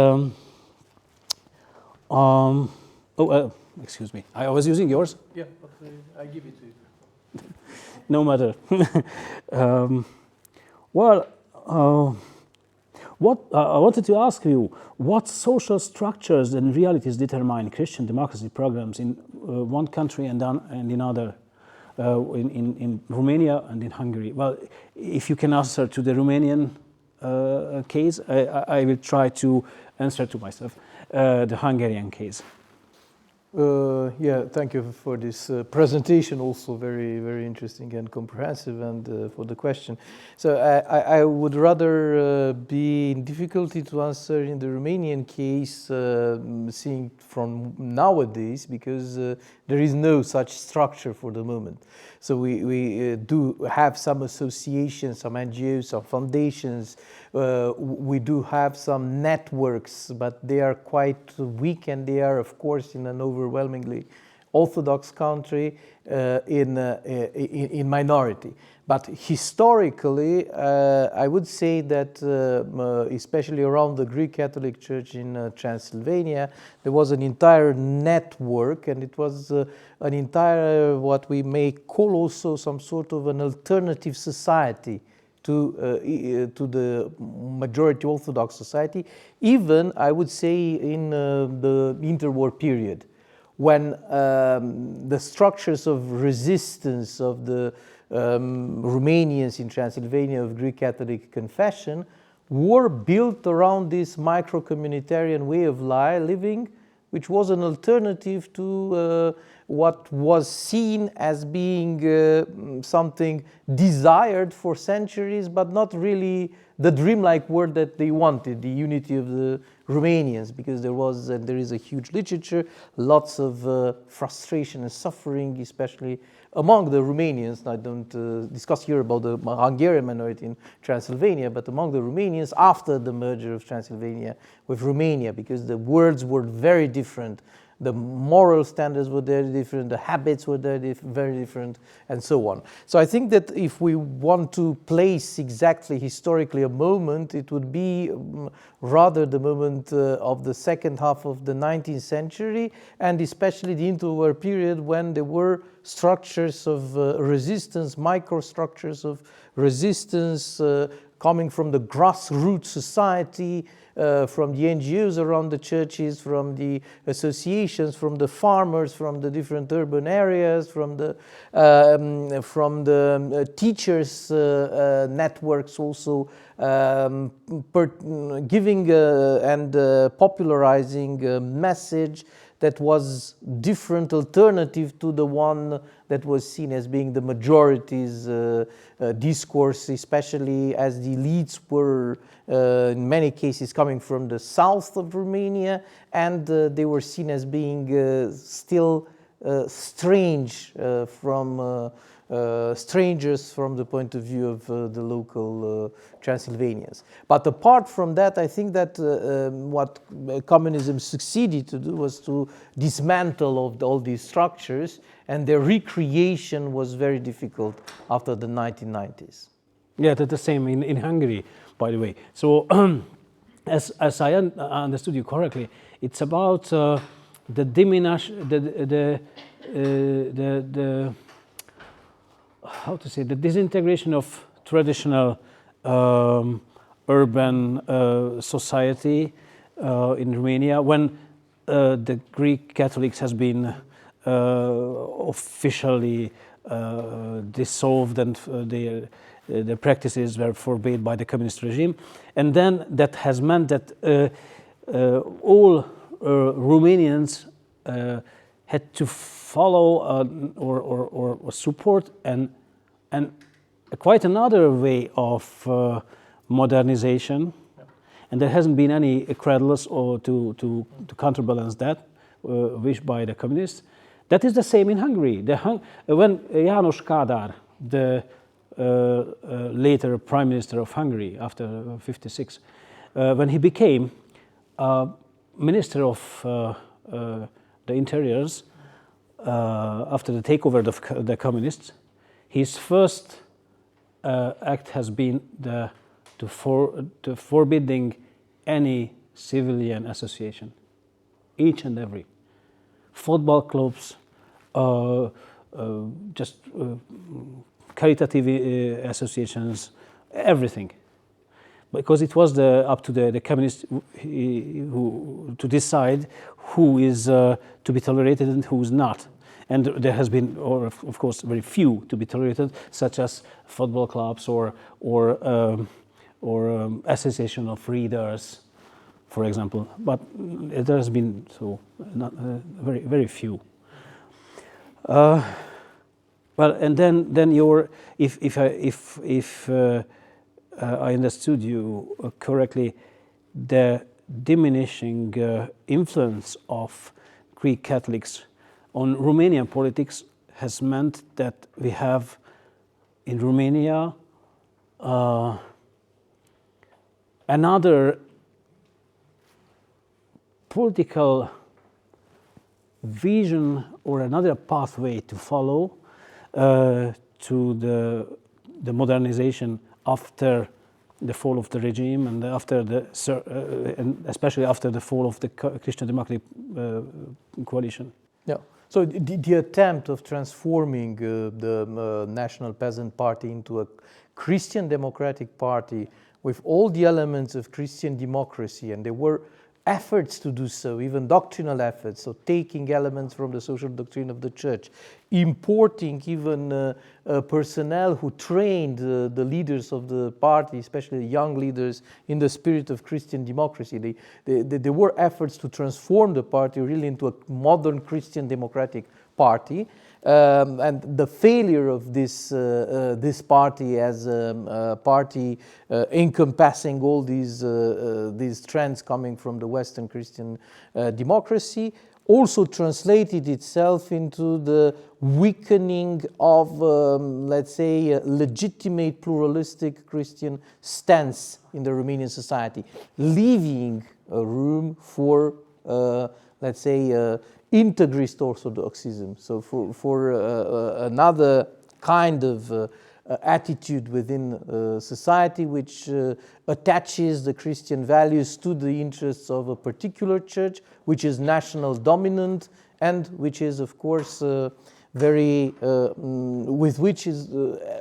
excuse me, I was using yours. Yeah, but I give it to you. No matter. What I wanted to ask you: what social structures and realities determine Christian democracy programs in one country and in other, in Romania and in Hungary? Well, if you can answer to the Romanian case, I will try to answer to myself the Hungarian case. Yeah, thank you for this presentation, also very, very interesting and comprehensive, and for the question. So I would rather be in difficulty to answer in the Romanian case, seeing from nowadays, because there is no such structure for the moment. So we do have some associations, some NGOs, some foundations. We do have some networks, but they are quite weak, and they are, of course, in an overwhelmingly Orthodox country in minority. But historically, I would say that, especially around the Greek Catholic Church in Transylvania, there was an entire network, and it was an entire, what we may call also some sort of an alternative society to the majority Orthodox society, even, I would say, in the interwar period, when the structures of resistance of the Romanians in Transylvania of Greek Catholic confession were built around this micro-communitarian way of living, which was an alternative to what was seen as being something desired for centuries, but not really the dreamlike word that they wanted, the unity of the Romanians, because there was and there is a huge literature, lots of frustration and suffering, especially among the Romanians. I don't discuss here about the Hungarian minority in Transylvania, but among the Romanians after the merger of Transylvania with Romania, because the words were very different. The moral standards were very different, the habits were very different, and so on. So I think that if we want to place exactly historically a moment, it would be rather the moment of the second half of the 19th century, and especially the interwar period, when there were structures of resistance, microstructures of resistance coming from the grassroots society, from the NGOs around the churches, from the associations, from the farmers, from the different urban areas, from the teachers' networks also, giving and popularizing a message that was different, alternative to the one that was seen as being the majority's discourse, especially as the elites were in many cases coming from the south of Romania, and they were seen as being still strange from strangers from the point of view of the local Transylvanians. But apart from that, I think that what communism succeeded to do was to dismantle all these structures, and their recreation was very difficult after the 1990s. Yeah, that's the same in Hungary, by the way. So, as I understood you correctly, it's about the how to say, the disintegration of traditional urban society in Romania when the Greek Catholics has been officially dissolved and the practices were forbade by the communist regime, and then that has meant that all Romanians had to follow or support and quite another way of modernization, and there hasn't been any cradles or to counterbalance that wished by the communists. That is the same in Hungary. When János Kádár, the later Prime Minister of Hungary after '56, when he became Minister of the Interiors after the takeover of the communists, his first act has been to forbidding any civilian association, each and every. Football clubs, just caritative associations, everything. Because it was up to the communists who to decide who is to be tolerated and who is not. And there has been, of course, very few to be tolerated, such as football clubs or association of readers, for example. But there has been not very few. Well, and then if I understood you correctly, the diminishing influence of Greek Catholics on Romanian politics has meant that we have in Romania another political vision or another pathway to follow to the modernization after the fall of the regime and and especially after the fall of the Christian Democratic coalition. Yeah. So the attempt of transforming the National Peasant Party into a Christian Democratic Party with all the elements of Christian democracy, and there were efforts to do so, even doctrinal efforts, so taking elements from the social doctrine of the church, importing even personnel who trained the leaders of the party, especially young leaders, in the spirit of Christian democracy. There were efforts to transform the party really into a modern Christian democratic party. And the failure of this party as a party encompassing all these trends coming from the Western Christian democracy also translated itself into the weakening of, let's say, a legitimate pluralistic Christian stance in the Romanian society, leaving a room for, let's say, integrist orthodoxism, so for another kind of attitude within society which attaches the Christian values to the interests of a particular church, which is national dominant and which is, of course, very, with which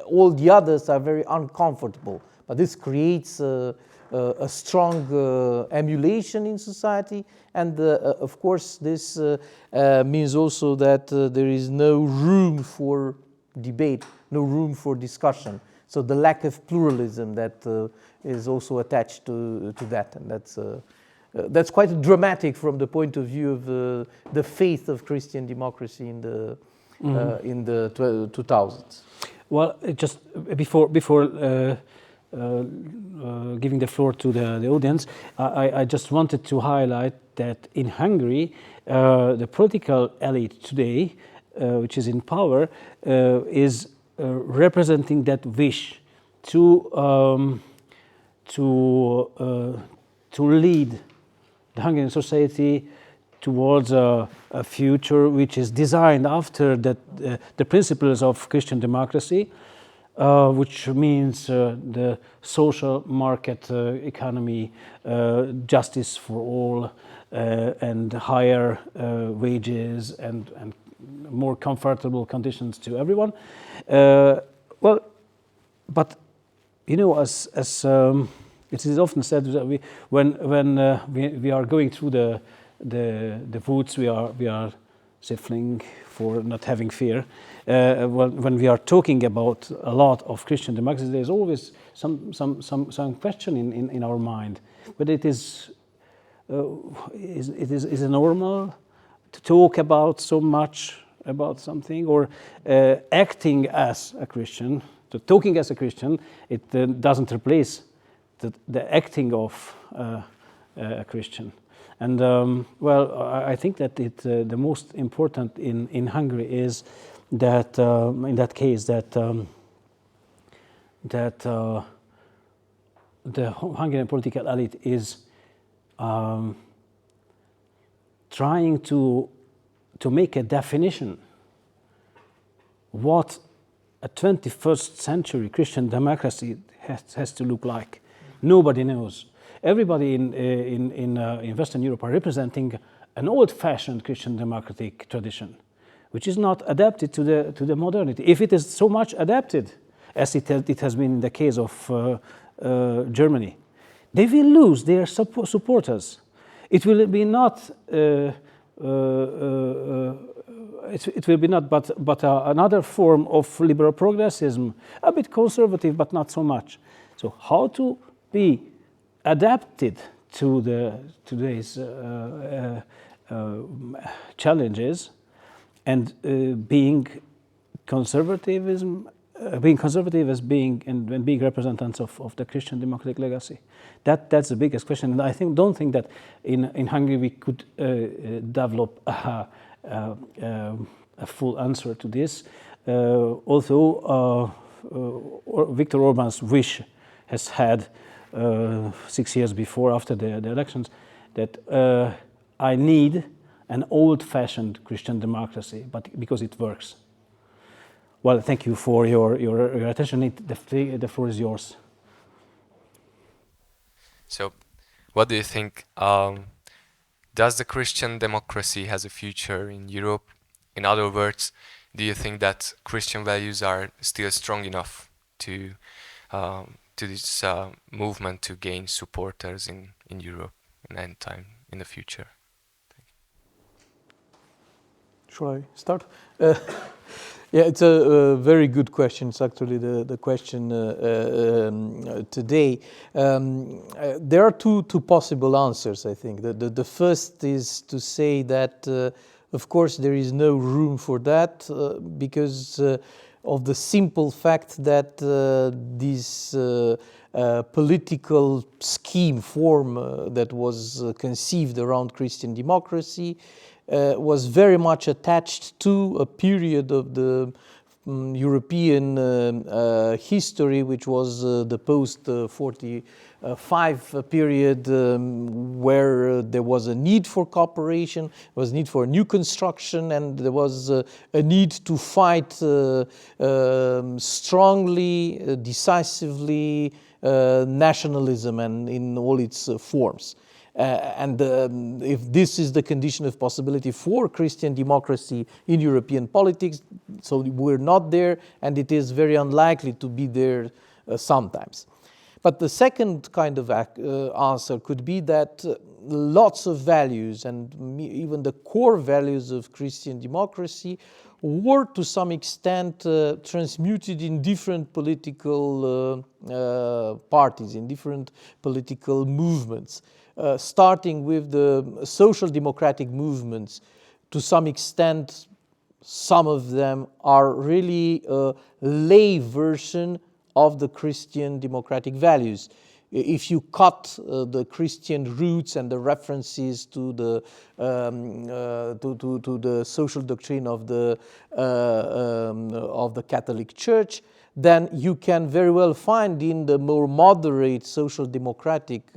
all the others are very uncomfortable. But this creates a strong emulation in society, and of course this means also that there is no room for debate, no room for discussion. So the lack of pluralism that is also attached to that, and that's quite dramatic from the point of view of the faith of Christian democracy in the 2000s. Well, just before giving the floor to the audience, I just wanted to highlight that in Hungary, the political elite today, which is in power, is representing that wish to lead the Hungarian society towards a future which is designed after the principles of Christian democracy, which means the social market economy, justice for all, and higher wages and more comfortable conditions to everyone. Well, but you know, as it is often said that when we are going through the woods, we are stifling for not having fear. When we are talking about a lot of Christian democracy, there is always some question in our mind. But is it normal to talk about so much about something, or acting as a Christian? So talking as a Christian, it doesn't replace the acting of a Christian. And well, I think that the most important in Hungary is that in that case that the Hungarian political elite is trying to make a definition what a 21st century Christian democracy has to look like. Nobody knows. Everybody in Western Europe are representing an old-fashioned Christian democratic tradition, which is not adapted to the modernity. If it is so much adapted, as it has been in the case of Germany, they will lose their supporters. It will be not. It will be not, but another form of liberal progressism, a bit conservative, but not so much. So how to be adapted to today's challenges, and being conservative as being and being representatives of the Christian democratic legacy. That's the biggest question, and I don't think that in Hungary we could develop a full answer to this. Although Viktor Orbán's wish has had 6 years before, after the elections, that I need an old-fashioned Christian democracy, but because it works. Well, thank you for your attention. The floor is yours. So, what do you think? Does the Christian democracy has a future in Europe? In other words, do you think that Christian values are still strong enough to this movement to gain supporters in Europe in any time in the future? Shall I start? Yeah, it's a very good question. It's actually the question today. There are two possible answers, I think. The first is to say that, of course, there is no room for that because of the simple fact that this political scheme form that was conceived around Christian democracy was very much attached to a period of the European history, which was the post-45 period, where there was a need for cooperation, there was a need for new construction, and there was a need to fight strongly, decisively, nationalism and in all its forms. And if this is the condition of possibility for Christian democracy in European politics, so we're not there, and it is very unlikely to be there sometimes. But the second kind of answer could be that lots of values, and even the core values of Christian democracy, were to some extent transmuted in different political parties, in different political movements. Starting with the social democratic movements, to some extent, some of them are really a lay version of the Christian democratic values. If you cut the Christian roots and the references to the to the social doctrine of the Catholic Church, then you can very well find in the more moderate social democratic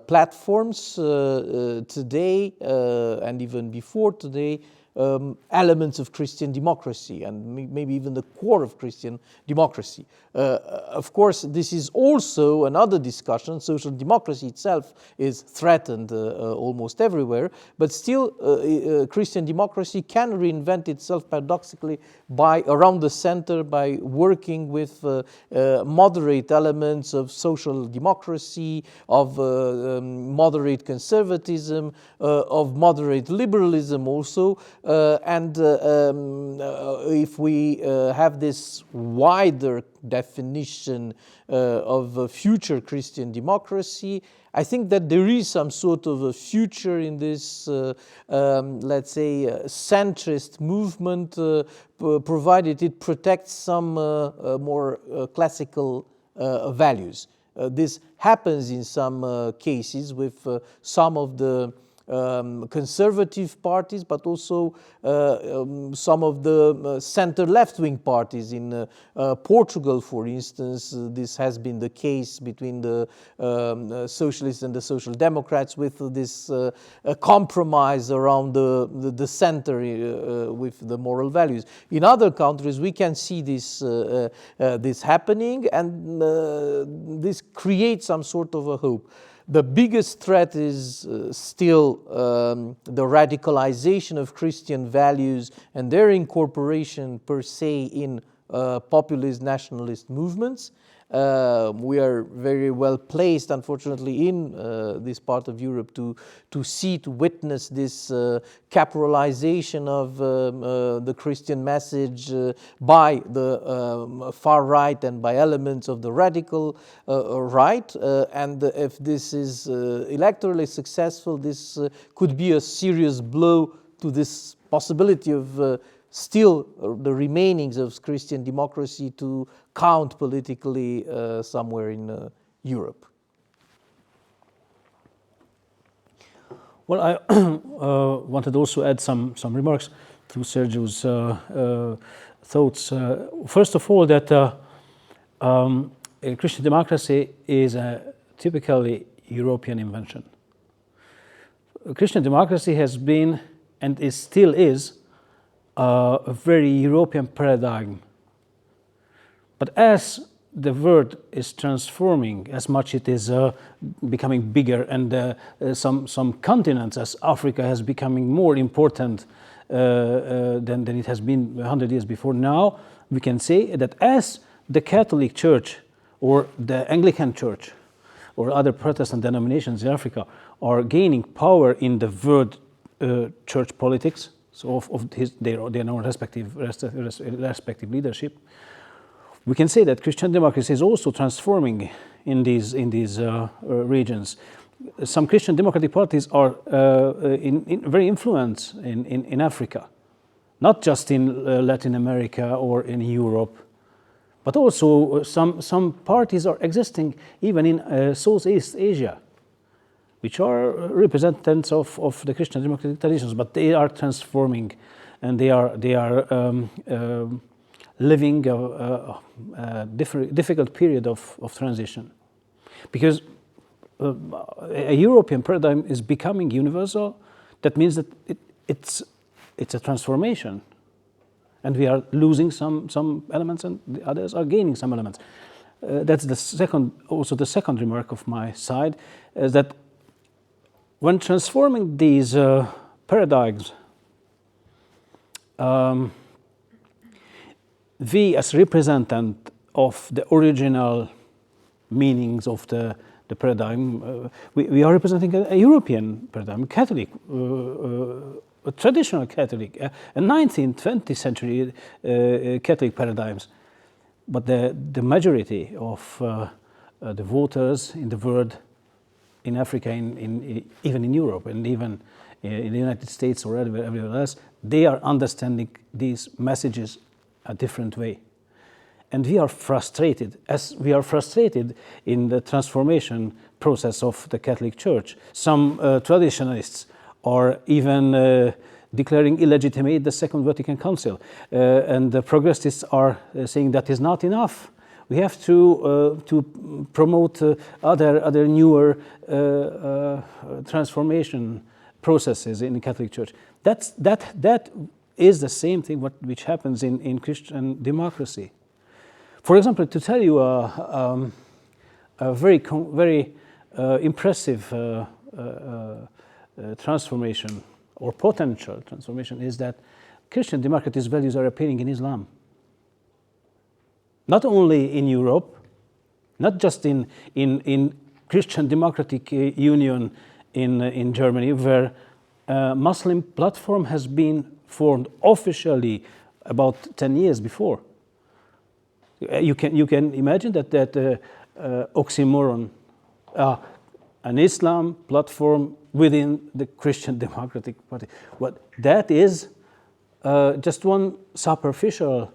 platforms today and even before today, elements of Christian democracy and maybe even the core of Christian democracy. Of course, this is also another discussion. Social democracy itself is threatened almost everywhere, but still Christian democracy can reinvent itself paradoxically by around the center, by working with moderate elements of social democracy, of moderate conservatism, of moderate liberalism also. If we have this wider definition of future Christian democracy, I think that there is some sort of a future in this, let's say, centrist movement, provided it protects some more classical values. This happens in some cases with some of the conservative parties, but also some of the center left-wing parties. In Portugal, for instance, this has been the case between the socialists and the social democrats, with this compromise around the center with the moral values. In other countries, we can see this this happening, and this creates some sort of a hope. The biggest threat is still the radicalization of Christian values and their incorporation per se in populist nationalist movements. We are very well placed, unfortunately, in this part of Europe to see, to witness this caporalization of the Christian message by the far right and by elements of the radical right. And if this is electorally successful, this could be a serious blow to this possibility of still the remainings of Christian democracy to count politically somewhere in Europe. Well, I wanted also to add some remarks to Sergiu's thoughts. First of all, that Christian democracy is a typically European invention. Christian democracy has been and still is a very European paradigm. But as the world is transforming, as much it is becoming bigger, and some continents, as Africa, has becoming more important than it has been 100 years before. Now we can say that as the Catholic Church or the Anglican Church or other Protestant denominations in Africa are gaining power in the world church politics, so of their own respective leadership, we can say that Christian democracy is also transforming in these regions. Some Christian democratic parties are very influenced in Africa, not just in Latin America or in Europe, but also some parties are existing even in Southeast Asia, which are representatives of the Christian democratic traditions, but they are transforming, and they are living a difficult period of transition, because a European paradigm is becoming universal. That means that it's a transformation, and we are losing some elements, and the others are gaining some elements. That's the second remark of my side, is that when transforming these paradigms, we as representatives of the original meanings of the paradigm, we are representing a European paradigm, Catholic, a traditional Catholic, a 19th, 20th century Catholic paradigms. But the majority of the voters in the world, in Africa, even in Europe, and even in the United States or everywhere else, they are understanding these messages a different way. And we are frustrated, as we are frustrated in the transformation process of the Catholic Church. Some traditionalists are even declaring illegitimate the Second Vatican Council. And the progressists are saying that is not enough. We have to promote other newer transformation processes in the Catholic Church. That is the same thing which happens in Christian democracy. For example, to tell you a very impressive transformation or potential transformation is that Christian democratic values are appearing in Islam. Not only in Europe, not just in Christian Democratic Union in Germany, where a Muslim platform has been formed officially about 10 years before. You can imagine that oxymoron, an Islam platform within the Christian Democratic Party. Well, that is just one superficial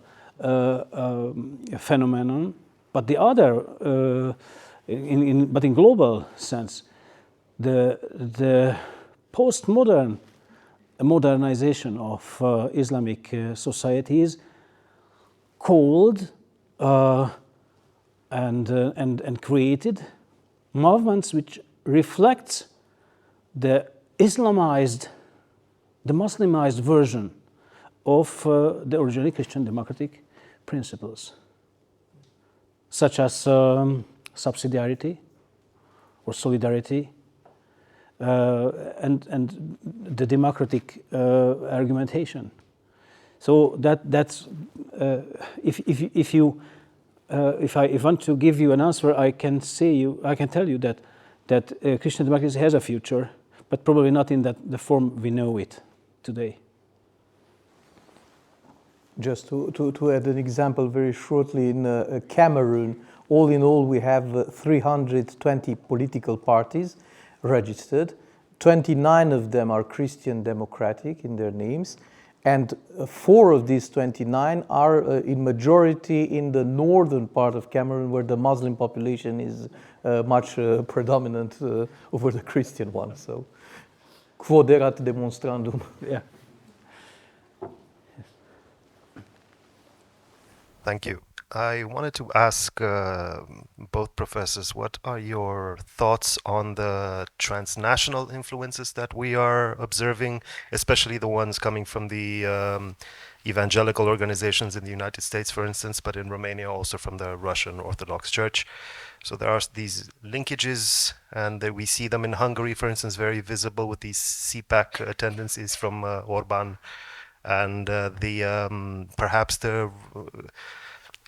phenomenon, but the other, but in global sense, the postmodern modernization of Islamic societies called and created movements which reflect the Islamized, the Muslimized version of the originally Christian democratic principles, such as subsidiarity or solidarity, and the democratic argumentation. So that's if I want to give you an answer, I can tell you that Christian democracy has a future, but probably not in the form we know it today. Just to add an example very shortly, in Cameroon, all in all, we have 320 political parties registered. 29 of them are Christian democratic in their names, and 4 of these 29 are in majority in the northern part of Cameroon, where the Muslim population is much predominant over the Christian one. So, quod erat demonstrandum. Yeah. Thank you. I wanted to ask both professors, what are your thoughts on the transnational influences that we are observing, especially the ones coming from the evangelical organizations in the United States, for instance, but in Romania also from the Russian Orthodox Church. So there are these linkages, and we see them in Hungary, for instance, very visible with these CPAC tendencies from Orban, and perhaps the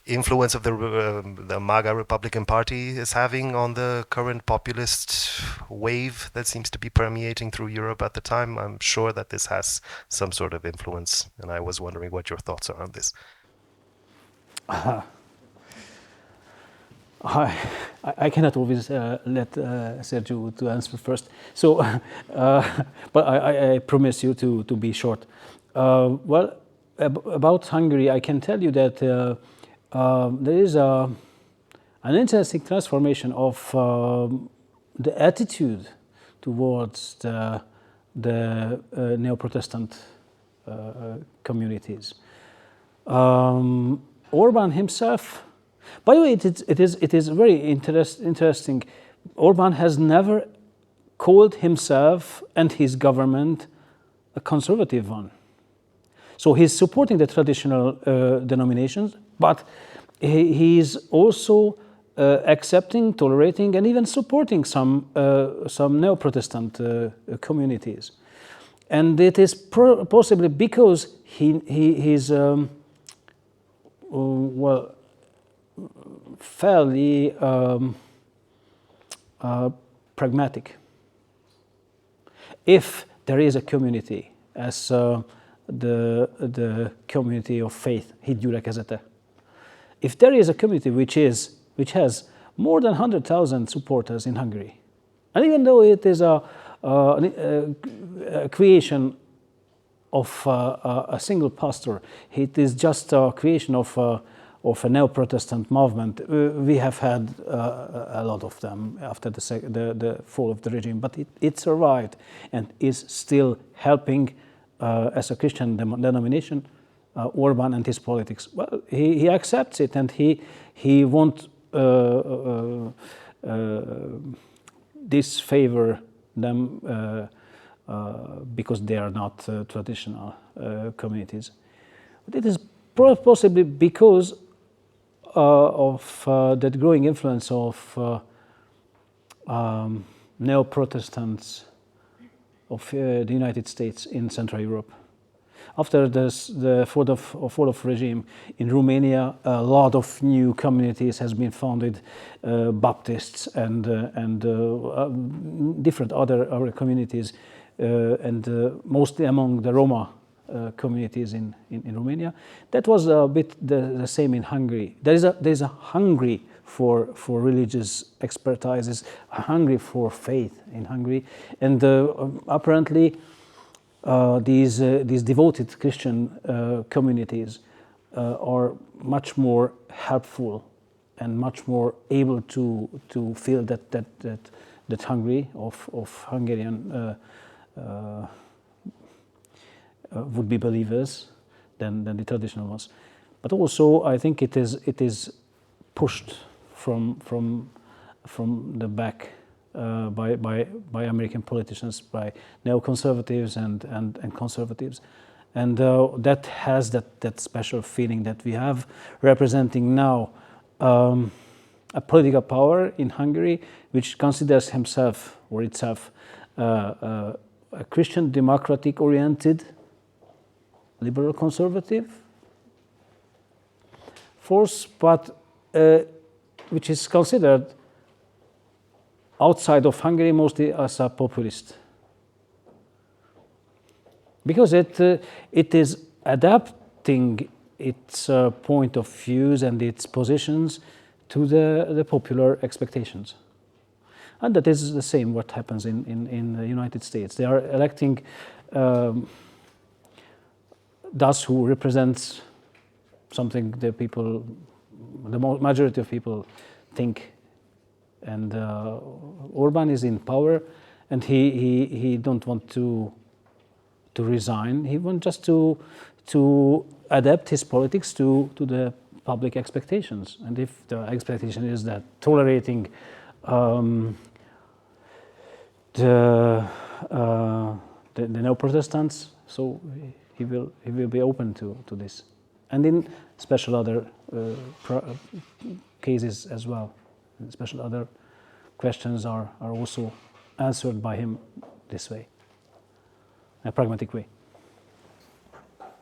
influence of the MAGA Republican Party is having on the current populist wave that seems to be permeating through Europe at the time. I'm sure that this has some sort of influence, and I was wondering what your thoughts are on this. I cannot always let Sergiu to answer first. So, but I promise you to be short. Well, about Hungary, I can tell you that there is an interesting transformation of the attitude towards the Neo-Protestant communities. Orban himself, by the way, it is very interesting. Orban has never called himself and his government a conservative one. So he's supporting the traditional denominations, but he is also accepting, tolerating, and even supporting some neo-Protestant communities. And it is possibly because he's well, fairly pragmatic. If there is a community, as the community of faith, hitgyülekezete, if there is a community which has more than 100,000 supporters in Hungary, and even though it is a creation of a single pastor, it is just a creation of a neo-Protestant movement. We have had a lot of them after the fall of the regime, but it survived and is still helping as a Christian denomination Orban and his politics. Well, he accepts it, and he won't disfavor them because they are not traditional communities. But it is possibly because of that growing influence of neo-Protestants of the United States in Central Europe. After the fall of regime in Romania, a lot of new communities has been founded, Baptists and different other communities, and mostly among the Roma communities in Romania. That was a bit the same in Hungary. There is a hungry for religious expertises, a hungry for faith in Hungary, and apparently these devoted Christian communities are much more helpful and much more able to feel that Hungary of Hungarian would be believers than the traditional ones. But also, I think it is pushed from the back by American politicians, by neoconservatives and conservatives, and that has that special feeling that we have representing now a political power in Hungary which considers himself or itself a Christian democratic oriented liberal conservative force, but which is considered outside of Hungary mostly as a populist, because it is adapting its point of views and its positions to the popular expectations. And that is the same what happens in the United States. They are electing those who represents something the majority of people think. And Orban is in power, and he don't want to resign. He wants just to adapt his politics to the public expectations. And if the expectation is that tolerating the neo-Protestants, so he will be open to this, and in special other cases as well. Special other questions are also answered by him this way, in a pragmatic way.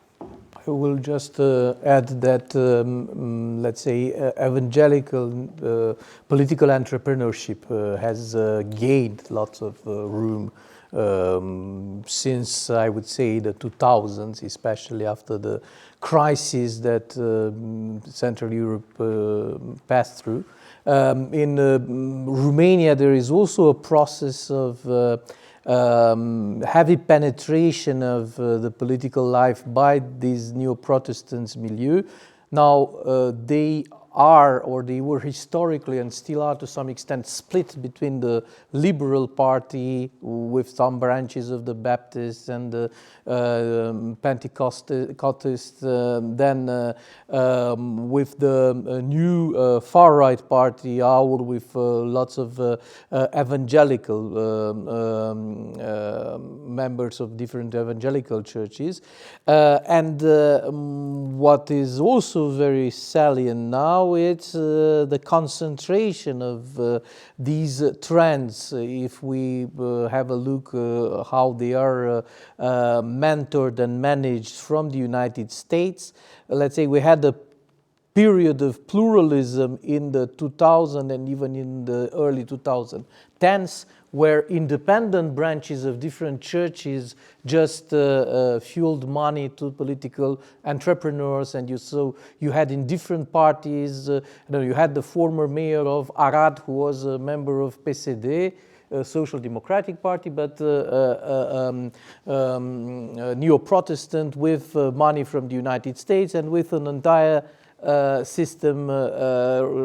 I will just add that, let's say, evangelical political entrepreneurship has gained lots of room since, I would say, the 2000s, especially after the crisis that Central Europe passed through. In Romania, there is also a process of heavy penetration of the political life by these neo-Protestant milieu. Now, they are, or they were historically and still are to some extent, split between the Liberal Party with some branches of the Baptists and the Pentecostalists, then with the new far-right party, AUR, with lots of evangelical members of different evangelical churches. And what is also very salient now now it's the concentration of these trends. If we have a look how they are mentored and managed from the United States, let's say we had a period of pluralism in the 2000 and even in the early 2010s, where independent branches of different churches just fueled money to political entrepreneurs, and you had in different parties, you had the former mayor of Arad, who was a member of PSD, Social Democratic Party, but neo-Protestant with money from the United States and with an entire system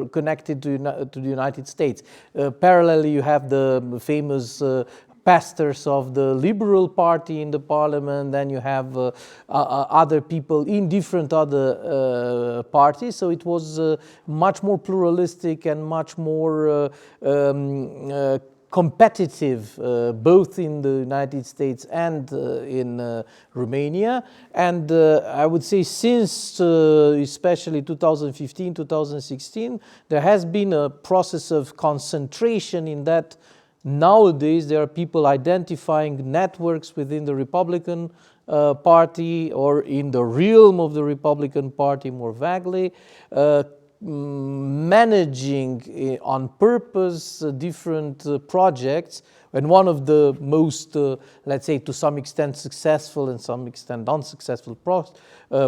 connected to the United States. Parallelly, you have the famous pastors of the Liberal Party in the parliament, then you have other people in different other parties, so it was much more pluralistic and much more competitive, both in the United States and in Romania. And I would say since especially 2015, 2016, there has been a process of concentration in that nowadays there are people identifying networks within the Republican Party or in the realm of the Republican Party more vaguely, managing on purpose different projects, and one of the most, let's say, to some extent successful and some extent unsuccessful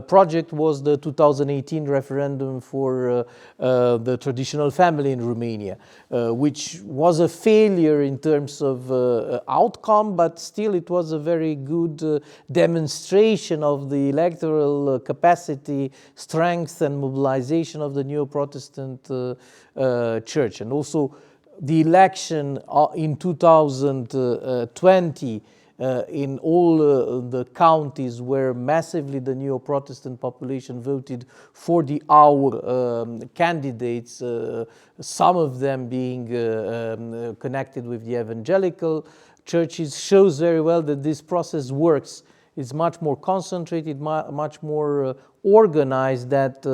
project was the 2018 referendum for the traditional family in Romania, which was a failure in terms of outcome, but still it was a very good demonstration of the electoral capacity, strength and mobilization of the neo-Protestant church. And also the election in 2020 in all the counties where massively the neo-Protestant population voted for our candidates, some of them being connected with the evangelical churches, shows very well that this process works. It's much more concentrated, much more organized that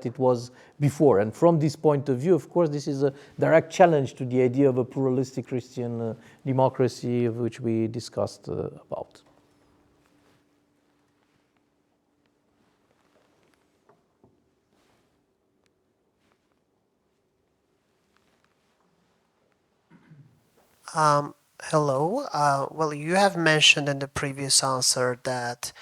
it was before. And from this point of view, of course, this is a direct challenge to the idea of a pluralistic Christian democracy, of which we discussed about. Hello. Well, you have mentioned in the previous answer that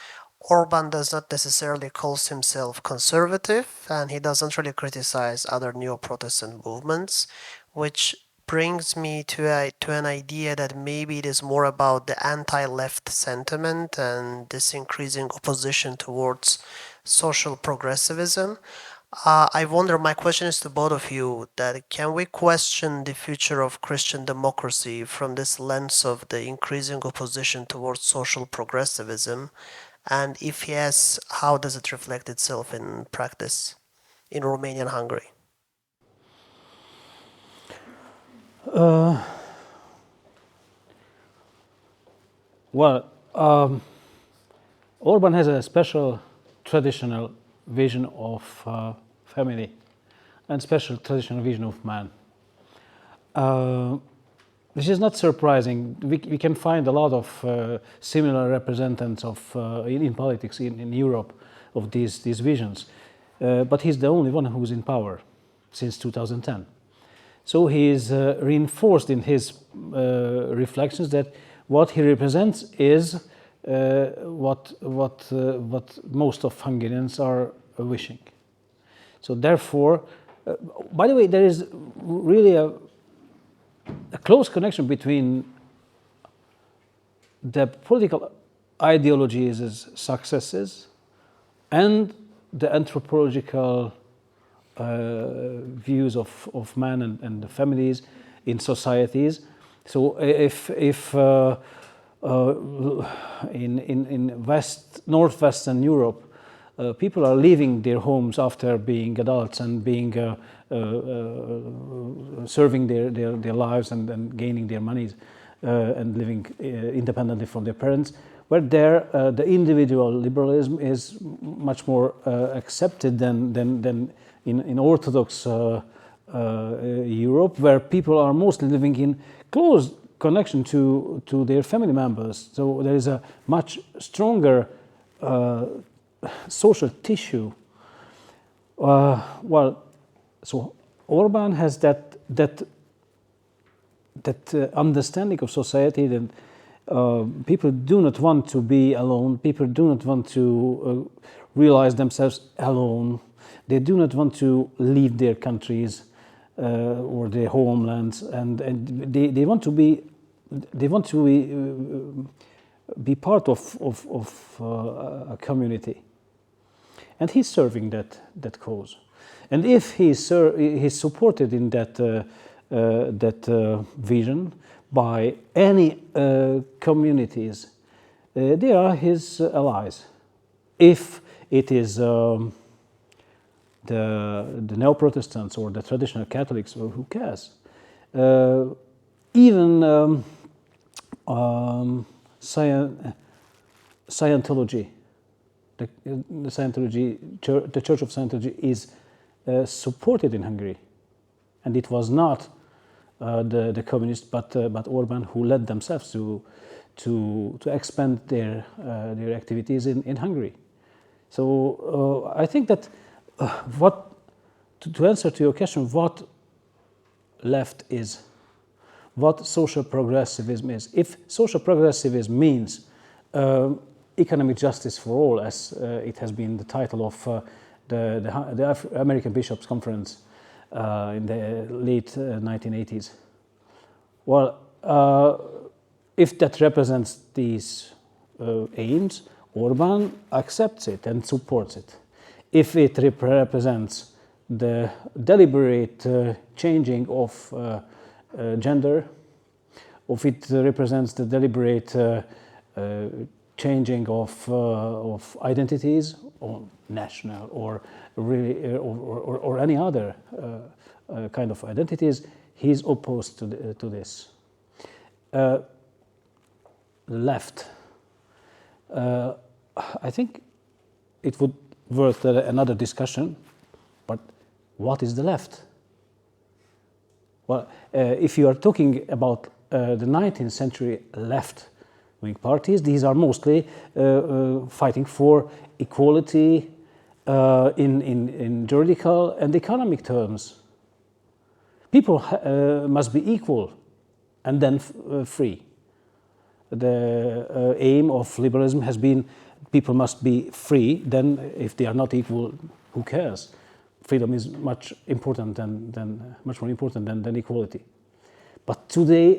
Orban does not necessarily call himself conservative, and he doesn't really criticize other neo-Protestant movements, which brings me to an idea that maybe it is more about the anti-left sentiment and this increasing opposition towards social progressivism. I wonder, my question is to both of you, that can we question the future of Christian democracy from this lens of the increasing opposition towards social progressivism? And if yes, how does it reflect itself in practice in Romania and Hungary? Orban has a special traditional vision of family and special traditional vision of man. This is not surprising. We can find a lot of similar representatives of in politics in Europe of these visions, but he's the only one who's in power since 2010. So he is reinforced in his reflections that what he represents is what most of Hungarians are wishing. So therefore, by the way, there is really a close connection between the political ideologies' successes and the anthropological views of man and the families in societies. So if in northwestern Europe, people are leaving their homes after being adults and being serving their lives and gaining their monies and living independently from their parents, where there the individual liberalism is much more accepted than in Orthodox Europe, where people are mostly living in close connection to their family members. So there is a much stronger social tissue. So Orbán has that understanding of society that people do not want to be alone. People do not want to realize themselves alone. They do not want to leave their countries or their homelands, and they want to be be part of a community. And he's serving that cause. And if he's supported in that vision by any communities, they are his allies. If it is the neo-Protestants or the traditional Catholics, well, who cares? Even Scientology, the Church of Scientology is supported in Hungary, and it was not the communists, but Orbán who led themselves to expand their activities in Hungary. So I think that to answer to your question, what left is, what social progressivism is. If social progressivism means economic justice for all, as it has been the title of the American Bishops' Conference in the late 1980s. Well, if that represents these aims, Orbán accepts it and supports it. If it represents the deliberate changing of gender, if it represents the deliberate changing of identities, or national, or really, or any other kind of identities, he's opposed to this. Left. I think it would worth another discussion. But what is the left? Well, if you are talking about the 19th century left-wing parties, these are mostly fighting for equality in juridical and economic terms. People must be equal and then free. The aim of liberalism has been people must be free, then if they are not equal, who cares? Freedom is much important much more important than equality. But today,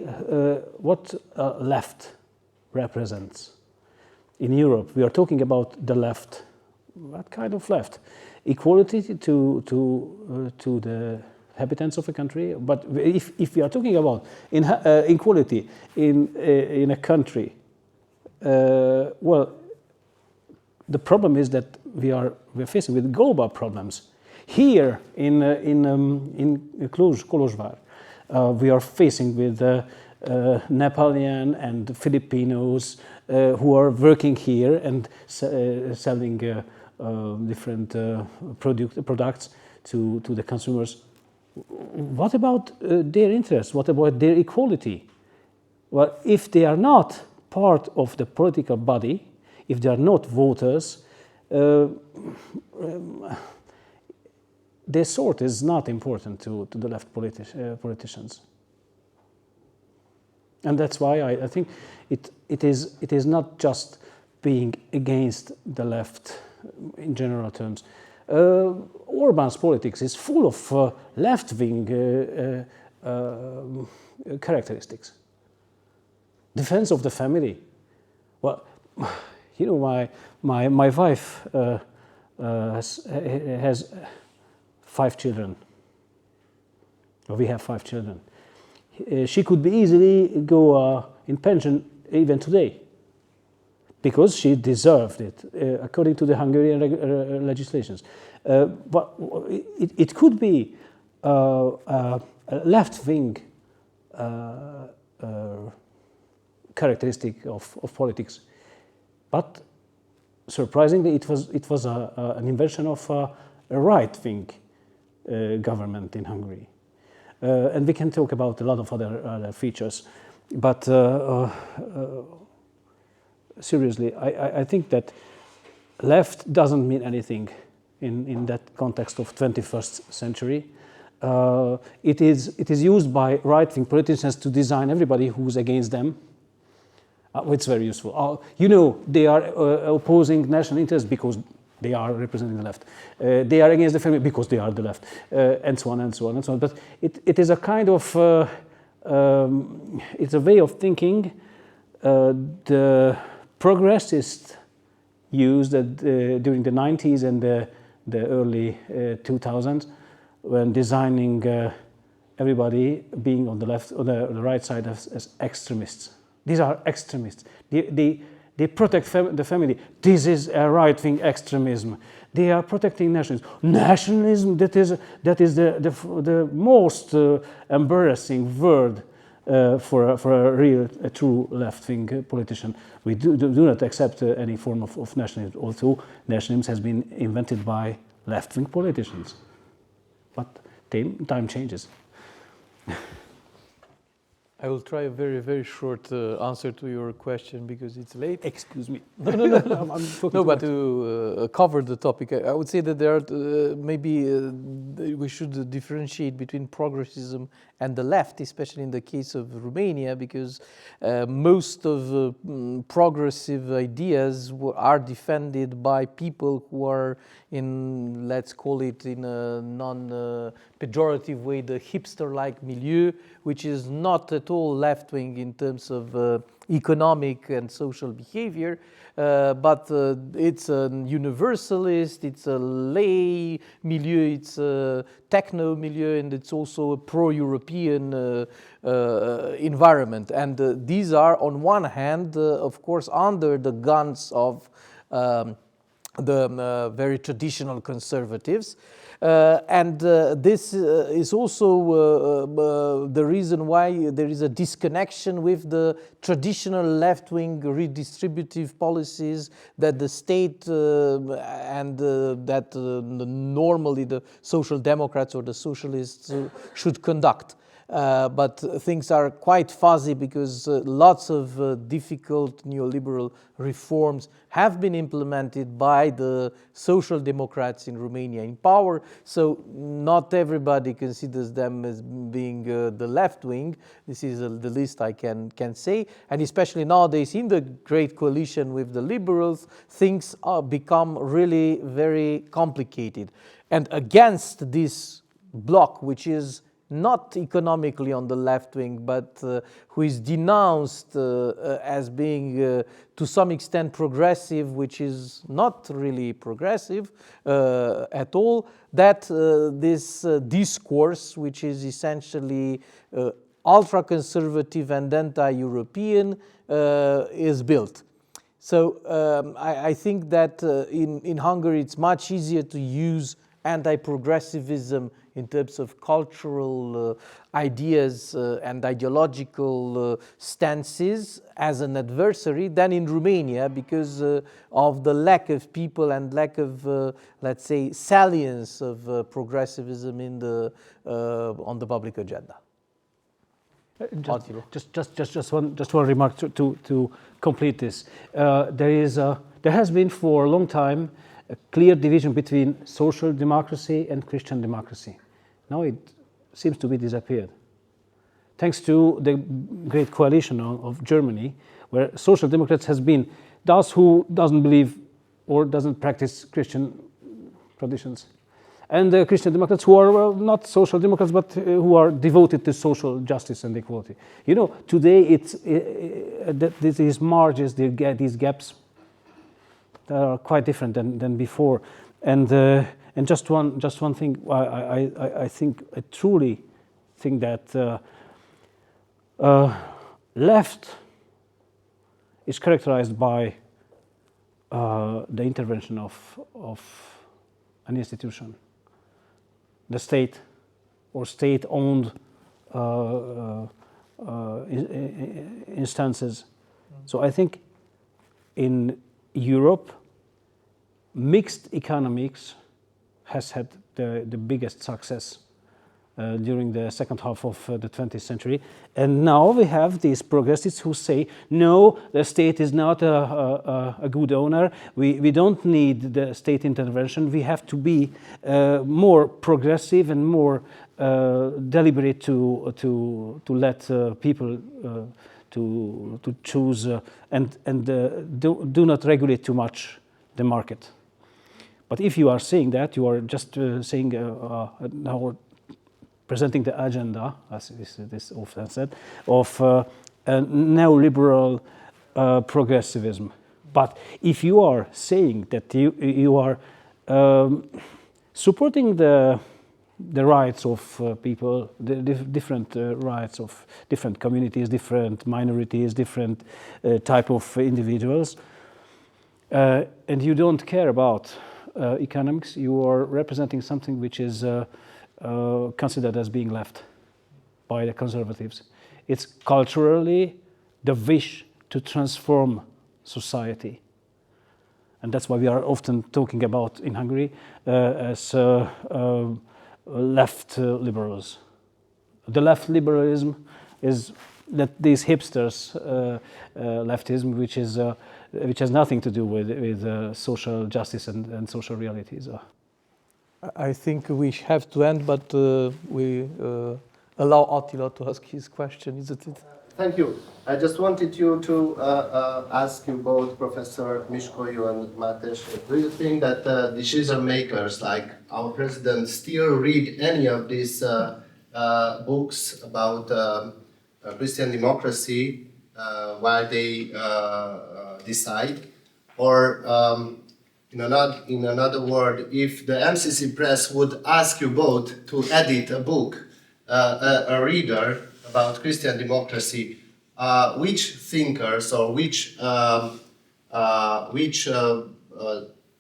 what left represents in Europe? We are talking about the left. What kind of left? Equality to the inhabitants of a country. But if we are talking about equality in a country, well, the problem is that we're facing with global problems. Here in Kolozsvár, we are facing with Nepalian and Filipinos who are working here and selling different products to the consumers. What about their interests? What about their equality? Well, if they are not part of the political body, if they are not voters, their sort is not important to the left politicians. And that's why I think it is not just being against the left in general terms. Orbán's politics is full of left-wing characteristics. Defense of the family. Well, you know, my wife has 5 children. We have 5 children. She could be easily go in pension even today, because she deserved it according to the Hungarian legislations. But it could be a left-wing characteristic of politics, but surprisingly, it was an invention of a right-wing government in Hungary. And we can talk about a lot of other features. But seriously, I think that left doesn't mean anything in that context of 21st century. It is used by right-wing politicians to design everybody who's against them. It's very useful. They are opposing national interests because they are representing the left. They are against the family because they are the left, and so on and so on and so on. But it is a kind of it's a way of thinking. The progressists used during the 90s and the early 2000s when designing everybody being on the left or the right side as extremists. These are extremists. They protect the family. This is a right-wing extremism. They are protecting nationalism. Nationalism, that is the most embarrassing word for a true left-wing politician. We do not accept any form of nationalism, although nationalism has been invented by left-wing politicians. But time changes. I will try a very, very short answer to your question because it's late. Excuse me. No, but to cover the topic, I would say that there are maybe we should differentiate between progressism and the left, especially in the case of Romania, because most of progressive ideas are defended by people who are in, let's call it in a non-pejorative way, the hipster-like milieu, which is not at all left-wing in terms of economic and social behavior, but it's a universalist, it's a lay milieu, it's a techno milieu, and it's also a pro-European environment. And these are, on one hand, of course, under the guns of the very traditional conservatives. And this is also the reason why there is a disconnection with the traditional left-wing redistributive policies that the state and that normally the social democrats or the socialists should conduct. But things are quite fuzzy because lots of difficult neoliberal reforms have been implemented by the social democrats in Romania in power. So not everybody considers them as being the left wing. This is the least I can say. And especially nowadays in the great coalition with the liberals, things become really very complicated. And against this bloc, which is not economically on the left wing, but who is denounced as being to some extent progressive, which is not really progressive at all, that this discourse, which is essentially ultra-conservative and anti-European, is built. So I think that in Hungary it's much easier to use anti-progressivism in terms of cultural ideas and ideological stances as an adversary than in Romania because of the lack of people and lack of, let's say, salience of progressivism in on the public agenda. Just one remark to complete this. There has been for a long time a clear division between social democracy and Christian democracy. Now it seems to be disappeared. Thanks to the great coalition of Germany, where social democrats has been those who doesn't believe or doesn't practice Christian traditions, and the Christian democrats who are not social democrats but who are devoted to social justice and equality. You know, today these margins, these gaps, that are quite different than before, and just one thing. I truly think that left is characterized by the intervention of an institution, the state or state-owned instances. So I think in Europe, mixed economics has had the biggest success during the second half of the 20th century. And now we have these progressists who say, no, the state is not a good owner. We don't need the state intervention. We have to be more progressive and more deliberate to let people to choose and do not regulate too much the market. But if you are saying that, you are just saying now presenting the agenda, as is often said, of neoliberal progressivism. But if you are saying that you are supporting the rights of people, the different rights of different communities, different minorities, different type of individuals, and you don't care about economics, you are representing something which is considered as being left by the conservatives. It's culturally the wish to transform society. And that's why we are often talking about in Hungary as left liberals. The left liberalism is that these hipsters leftism, which has nothing to do with social justice and social realities. I think we have to end, but we allow Attila to ask his question, isn't it? Thank you. I just wanted you to ask you both, Professor Mișcoiu and Máté, do you think that decision makers like our president still read any of these books about Christian democracy while they decide? Or in another word, if the MCC press would ask you both to edit a book, a reader about Christian democracy, which thinkers or which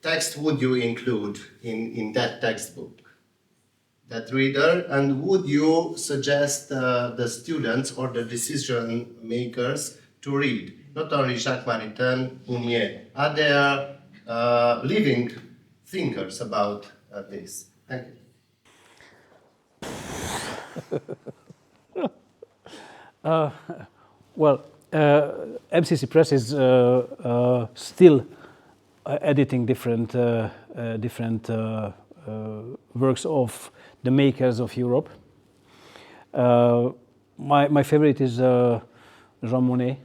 text would you include in that textbook, that reader? And would you suggest the students or the decision makers to read not only Jacques Maritain, Máté? Are there living thinkers about this? Thank you. MCC Press is still editing different works of the makers of Europe. My favorite is Jean Monnet,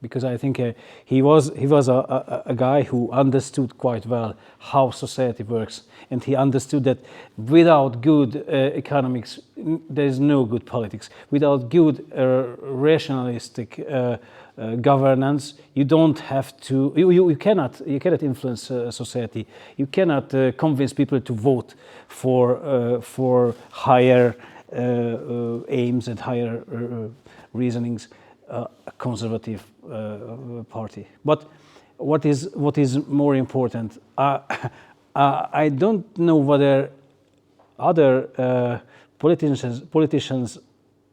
because I think he was a guy who understood quite well how society works, and he understood that without good economics, there is no good politics. Without good rationalistic governance, you don't have to. You cannot influence society. You cannot convince people to vote for higher aims and higher reasonings. A conservative party. But what is more important? I don't know whether other politicians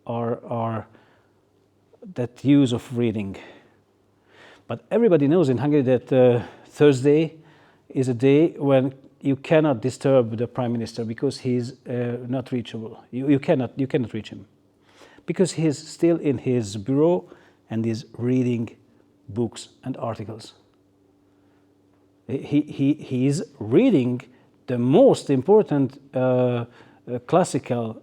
are that use of reading. But everybody knows in Hungary that Thursday is a day when you cannot disturb the prime minister because he's not reachable. You cannot reach him, because he is still in his bureau and is reading books and articles. He is reading the most important classical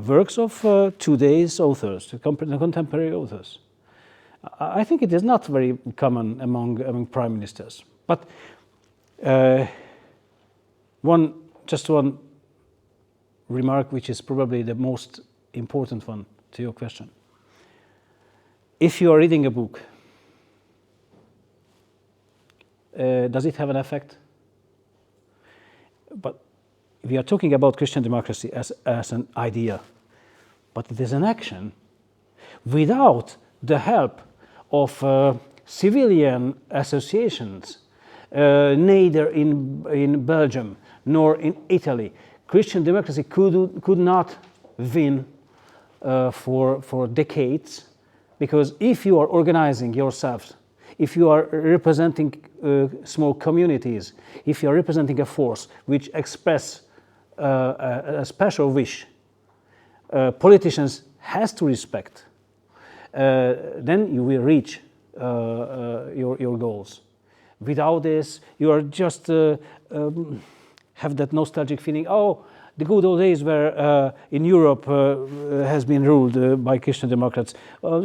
works of today's authors, the contemporary authors. I think it is not very common among prime ministers. But one remark, which is probably the most important one to your question. If you are reading a book, does it have an effect? But we are talking about Christian democracy as an idea, but it is an action. Without the help of civilian associations, neither in Belgium nor in Italy, Christian democracy could not win for decades, because if you are organizing yourself if you are representing small communities, if you are representing a force which express a special wish, politicians has to respect, then you will reach your goals. Without this, you are just have that nostalgic feeling, oh, the good old days where in Europe has been ruled by Christian Democrats.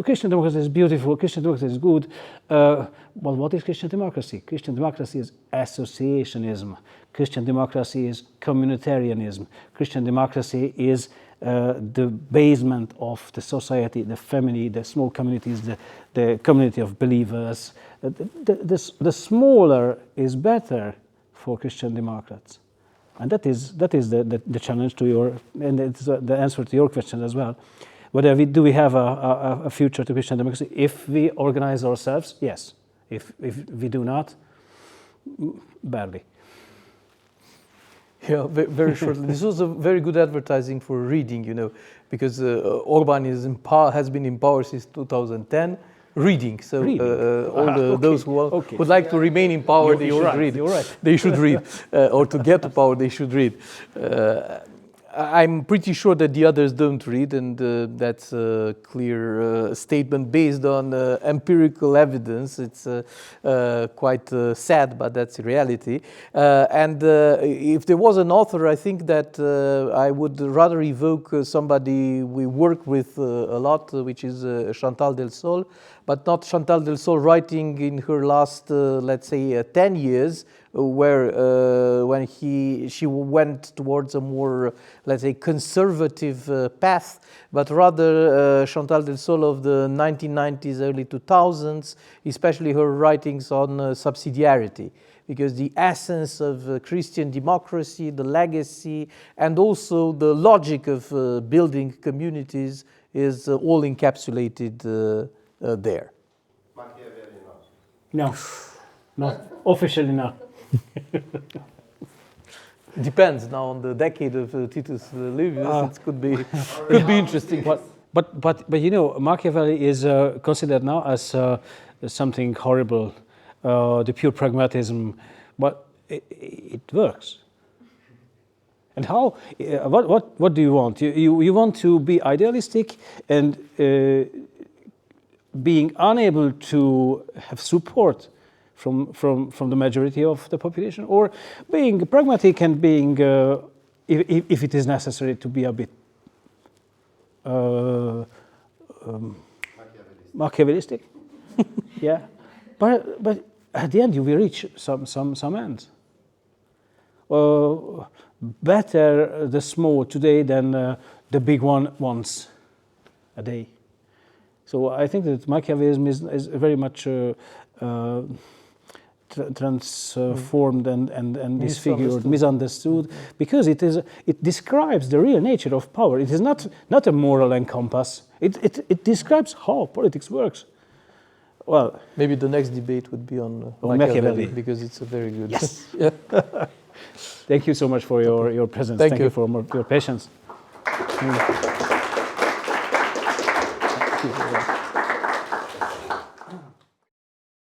Christian democracy is beautiful, Christian democracy is good. Well, what is Christian democracy? Christian democracy is associationism. Christian democracy is communitarianism. Christian democracy is the basement of the society, the family, the small communities, the community of believers. The smaller is better for Christian Democrats. And that is the challenge to your, and it's the answer to your question as well. Whether we have a future to Christian democracy? If we organize ourselves, yes. If we do not, badly. Yeah, very shortly. This was a very good advertising for reading, you know, because Orban has been in power since 2010. Reading, so those who would like to remain in power, they should read. You're right. They should read, or to get to power, they should read. I'm pretty sure that the others don't read, and that's a clear statement based on empirical evidence. It's quite sad, but that's reality. And if there was an author, I think that I would rather evoke somebody we work with a lot, which is Chantal Del Sol, but not Chantal Del Sol writing in her last, let's say, 10 years, where when she went towards a more, let's say, conservative path, but rather Chantal Del Sol of the 1990s, early 2000s, especially her writings on subsidiarity, because the essence of Christian democracy, the legacy, and also the logic of building communities is all encapsulated there. No, officially not. Depends now on the decade of Titus Livius. It could be interesting. But you know, Machiavelli is considered now as something horrible, the pure pragmatism. But it works. And how? What do you want? You want to be idealistic and being unable to have support from the majority of the population, or being pragmatic and being, if it is necessary, to be a bit Machiavellistic. Yeah, but at the end you will reach some ends. Better the small today than the big one once a day. So I think that Machiavellism is very much transformed and disfigured, misunderstood, because it describes the real nature of power. It is not a moral encompass. It describes how politics works. Well, maybe the next debate would be on Machiavelli, because it's a very good. Yes. Yeah. Thank you so much for your presence. Thank you for your patience. Thank you.